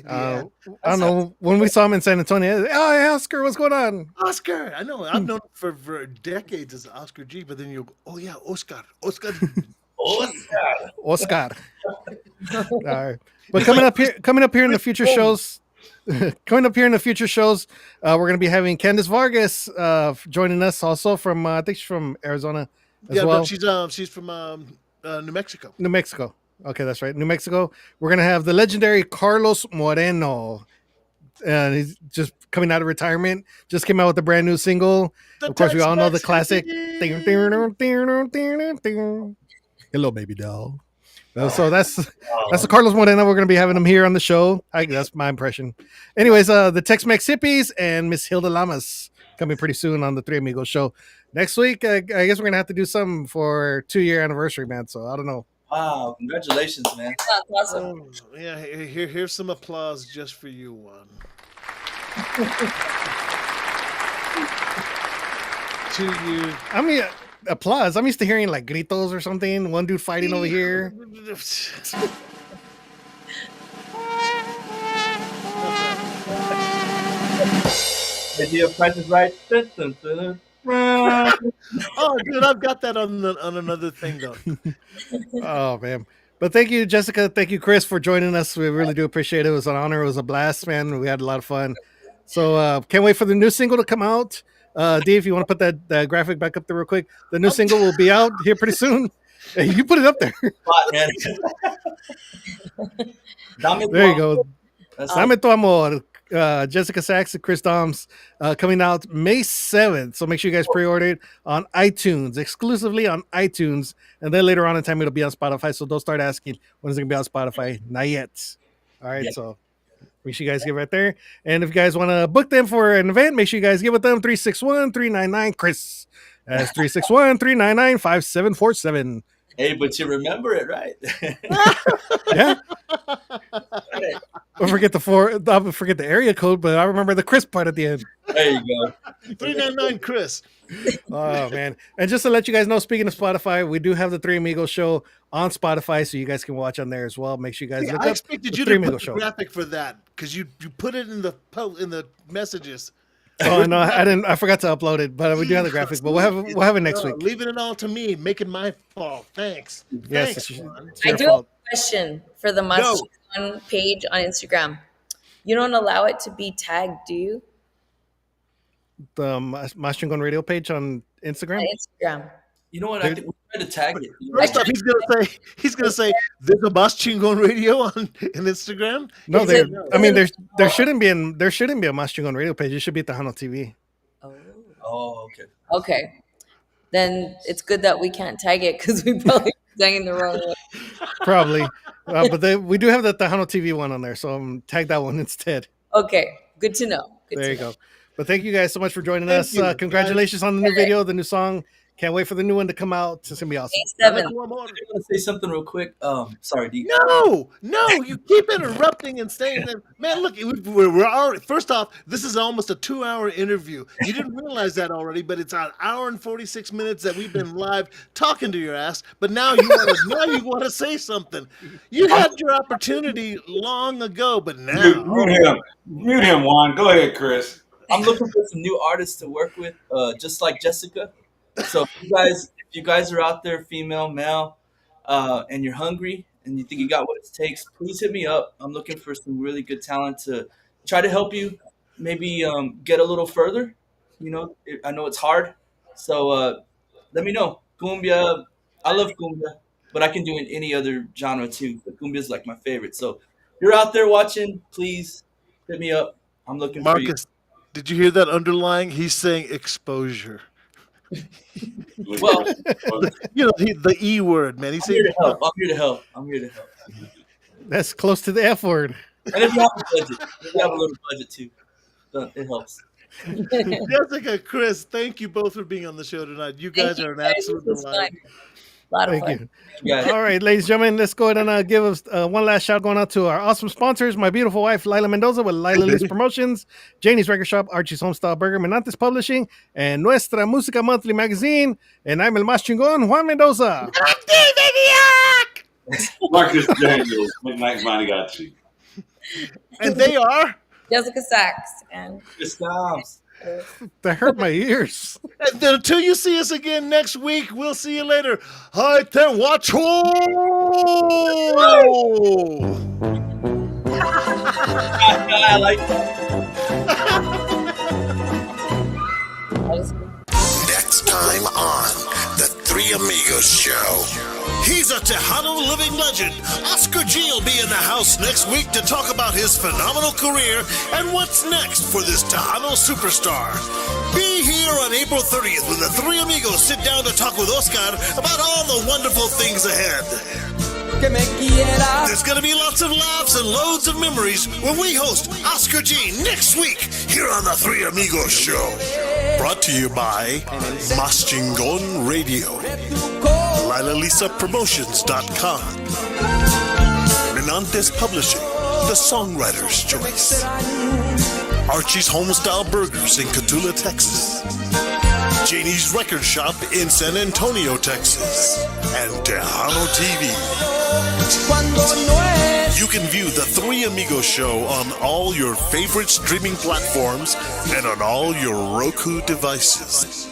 I don't know. When we saw him in San Antonio, oh, hey, Oscar, what's going on? Oscar. I know. I've known for decades as Oscar G, but then you go, oh yeah, Oscar. Oscar. All right. But coming up here in the future shows, we're going to be having Candice Vargas joining us also from I think she's from Arizona as well. But she's from New Mexico. New Mexico. Okay, that's right. New Mexico. We're going to have the legendary Carlos Moreno. And he's just coming out of retirement. Just came out with a brand new single. Of course, we all know the classic. Hello, baby doll. So that's the Carlos Moreno. We're going to be having him here on the show. That's my impression. Anyways, the Tex-Mex Hippies and Miss Hilda Lamas coming pretty soon on the Three Amigos show. Next week, I guess we're going to have to do something for 2-year anniversary, man. So I don't know. Wow, congratulations, man. That's awesome. Yeah, here's some applause just for you, Juan. To you. I mean, applause. I'm used to hearing like gritos or something. One dude fighting over here. Is your price is right? Oh, dude, I've got that on another thing though. Oh man. But thank you, Jezzika. Thank you, Chris, for joining us. We really do appreciate it. It was an honor. It was a blast, man. We had a lot of fun. So can't wait for the new single to come out. Dave, if you want to put that graphic back up there real quick, the new single will be out here pretty soon. Hey, you put it up there. There you go. Dame tu amor. Jezzika Sax Kris Domz coming out May 7th. So make sure you guys pre-order it on iTunes, exclusively on iTunes. And then later on in time, it'll be on Spotify. So don't start asking when is it going to be on Spotify. Not yet. All right. So make sure you guys get right there. And if you guys want to book them for an event, make sure you guys get with them 361-399-KRIS. That's 361-399-5747. Hey, but you remember it, right? Yeah. I forget the area code, but I remember the Kris part at the end. There you go. 399 Kris. Oh man. And just to let you guys know, speaking of Spotify, we do have the Three Amigos show on Spotify, so you guys can watch on there as well. Make sure you guys look I up expected the you Three to put Amigos the show. graphic for that because you put it in the messages. Oh no, I didn't. I forgot to upload it, but we do have the graphic. But we'll have it next week. Leaving it all to me, making my fault. Thanks. Yes, Thanks, it's I your do fault. have a question for the Mazz page on Instagram. You don't allow it to be tagged, do you? The Mazz Chingon Radio page on Instagram. On Instagram. You know what? I think we tried to tag it. First off, he's gonna say there's a Mazz Chingon Radio on Instagram. No, there shouldn't be a Mazz Chingon Radio page. It should be at Tejano TV. Oh, okay. Okay. Then it's good that we can't tag it because we probably tagging the wrong one. Probably, but we do have the Tejano TV one on there, so tag that one instead. Okay, good to know. There you go. But thank you guys so much for joining Thank us. you. Congratulations on the new video, the new song. Can't wait for the new one to come out. It's gonna be awesome. I want to say something real quick. Sorry, D. No, you keep interrupting and saying that. Man, look, we're already. First off, this is almost a 2-hour interview. You didn't realize that already, but it's an hour and 46 minutes that we've been live talking to your ass. But now you want to say something. You had your opportunity long ago, but now Mute him, Juan. Go ahead, Kris. I'm looking for some new artists to work with, just like Jezzika. So if you guys are out there, female, male, and you're hungry and you think you got what it takes, please hit me up. I'm looking for some really good talent to try to help you maybe get a little further. You know, I know it's hard. So let me know. Cumbia, I love cumbia, but I can do any other genre too. But cumbia is like my favorite. So if you're out there watching, please hit me up. I'm looking for you. Marcus, did you hear that underlying? He's saying exposure. Well, the E word, man. He's I'm here saying to help. I'm here to help. That's close to the F word. And if you have a budget, if you have a little budget too, it helps. Jezzika, Kris, thank you both for being on the show tonight. You guys are an absolute delight. A lot of Thank fun. you. All right, ladies and gentlemen, let's go ahead and give us one last shout going out to our awesome sponsors, my beautiful wife, Lila Mendoza with Lila Liz Promotions, Janie's Record Shop, Archie's Homestyle Burger, Menantes Publishing, and Nuestra Música Monthly Magazine. And I'm el más chingón, Juan Mendoza. Marcus Daniels, Midnight Manigachi. And they are Jezzika Sax and Kris Domz. That hurt my ears. And then until you see us again next week, we'll see you later. Hi, there, watch. I like Next time on The Three Amigos Show. He's a Tejano living legend. Oscar G will be in the house next week to talk about his phenomenal career and what's next for this Tejano superstar. Be here on April 30th when the Three Amigos sit down to talk with Oscar about all the wonderful things ahead. There's going to be lots of laughs and loads of memories when we host Oscar G next week here on the Three Amigos Show. Brought to you by Mazz Chingon Radio, LilaLisaPromotions.com, Menantes Publishing, The Songwriter's Choice, Archie's Homestyle Burgers in Cotulla, Texas, Janie's Record Shop in San Antonio, Texas, and Tejano TV. You can view the Three Amigos Show on all your favorite streaming platforms and on all your Roku devices.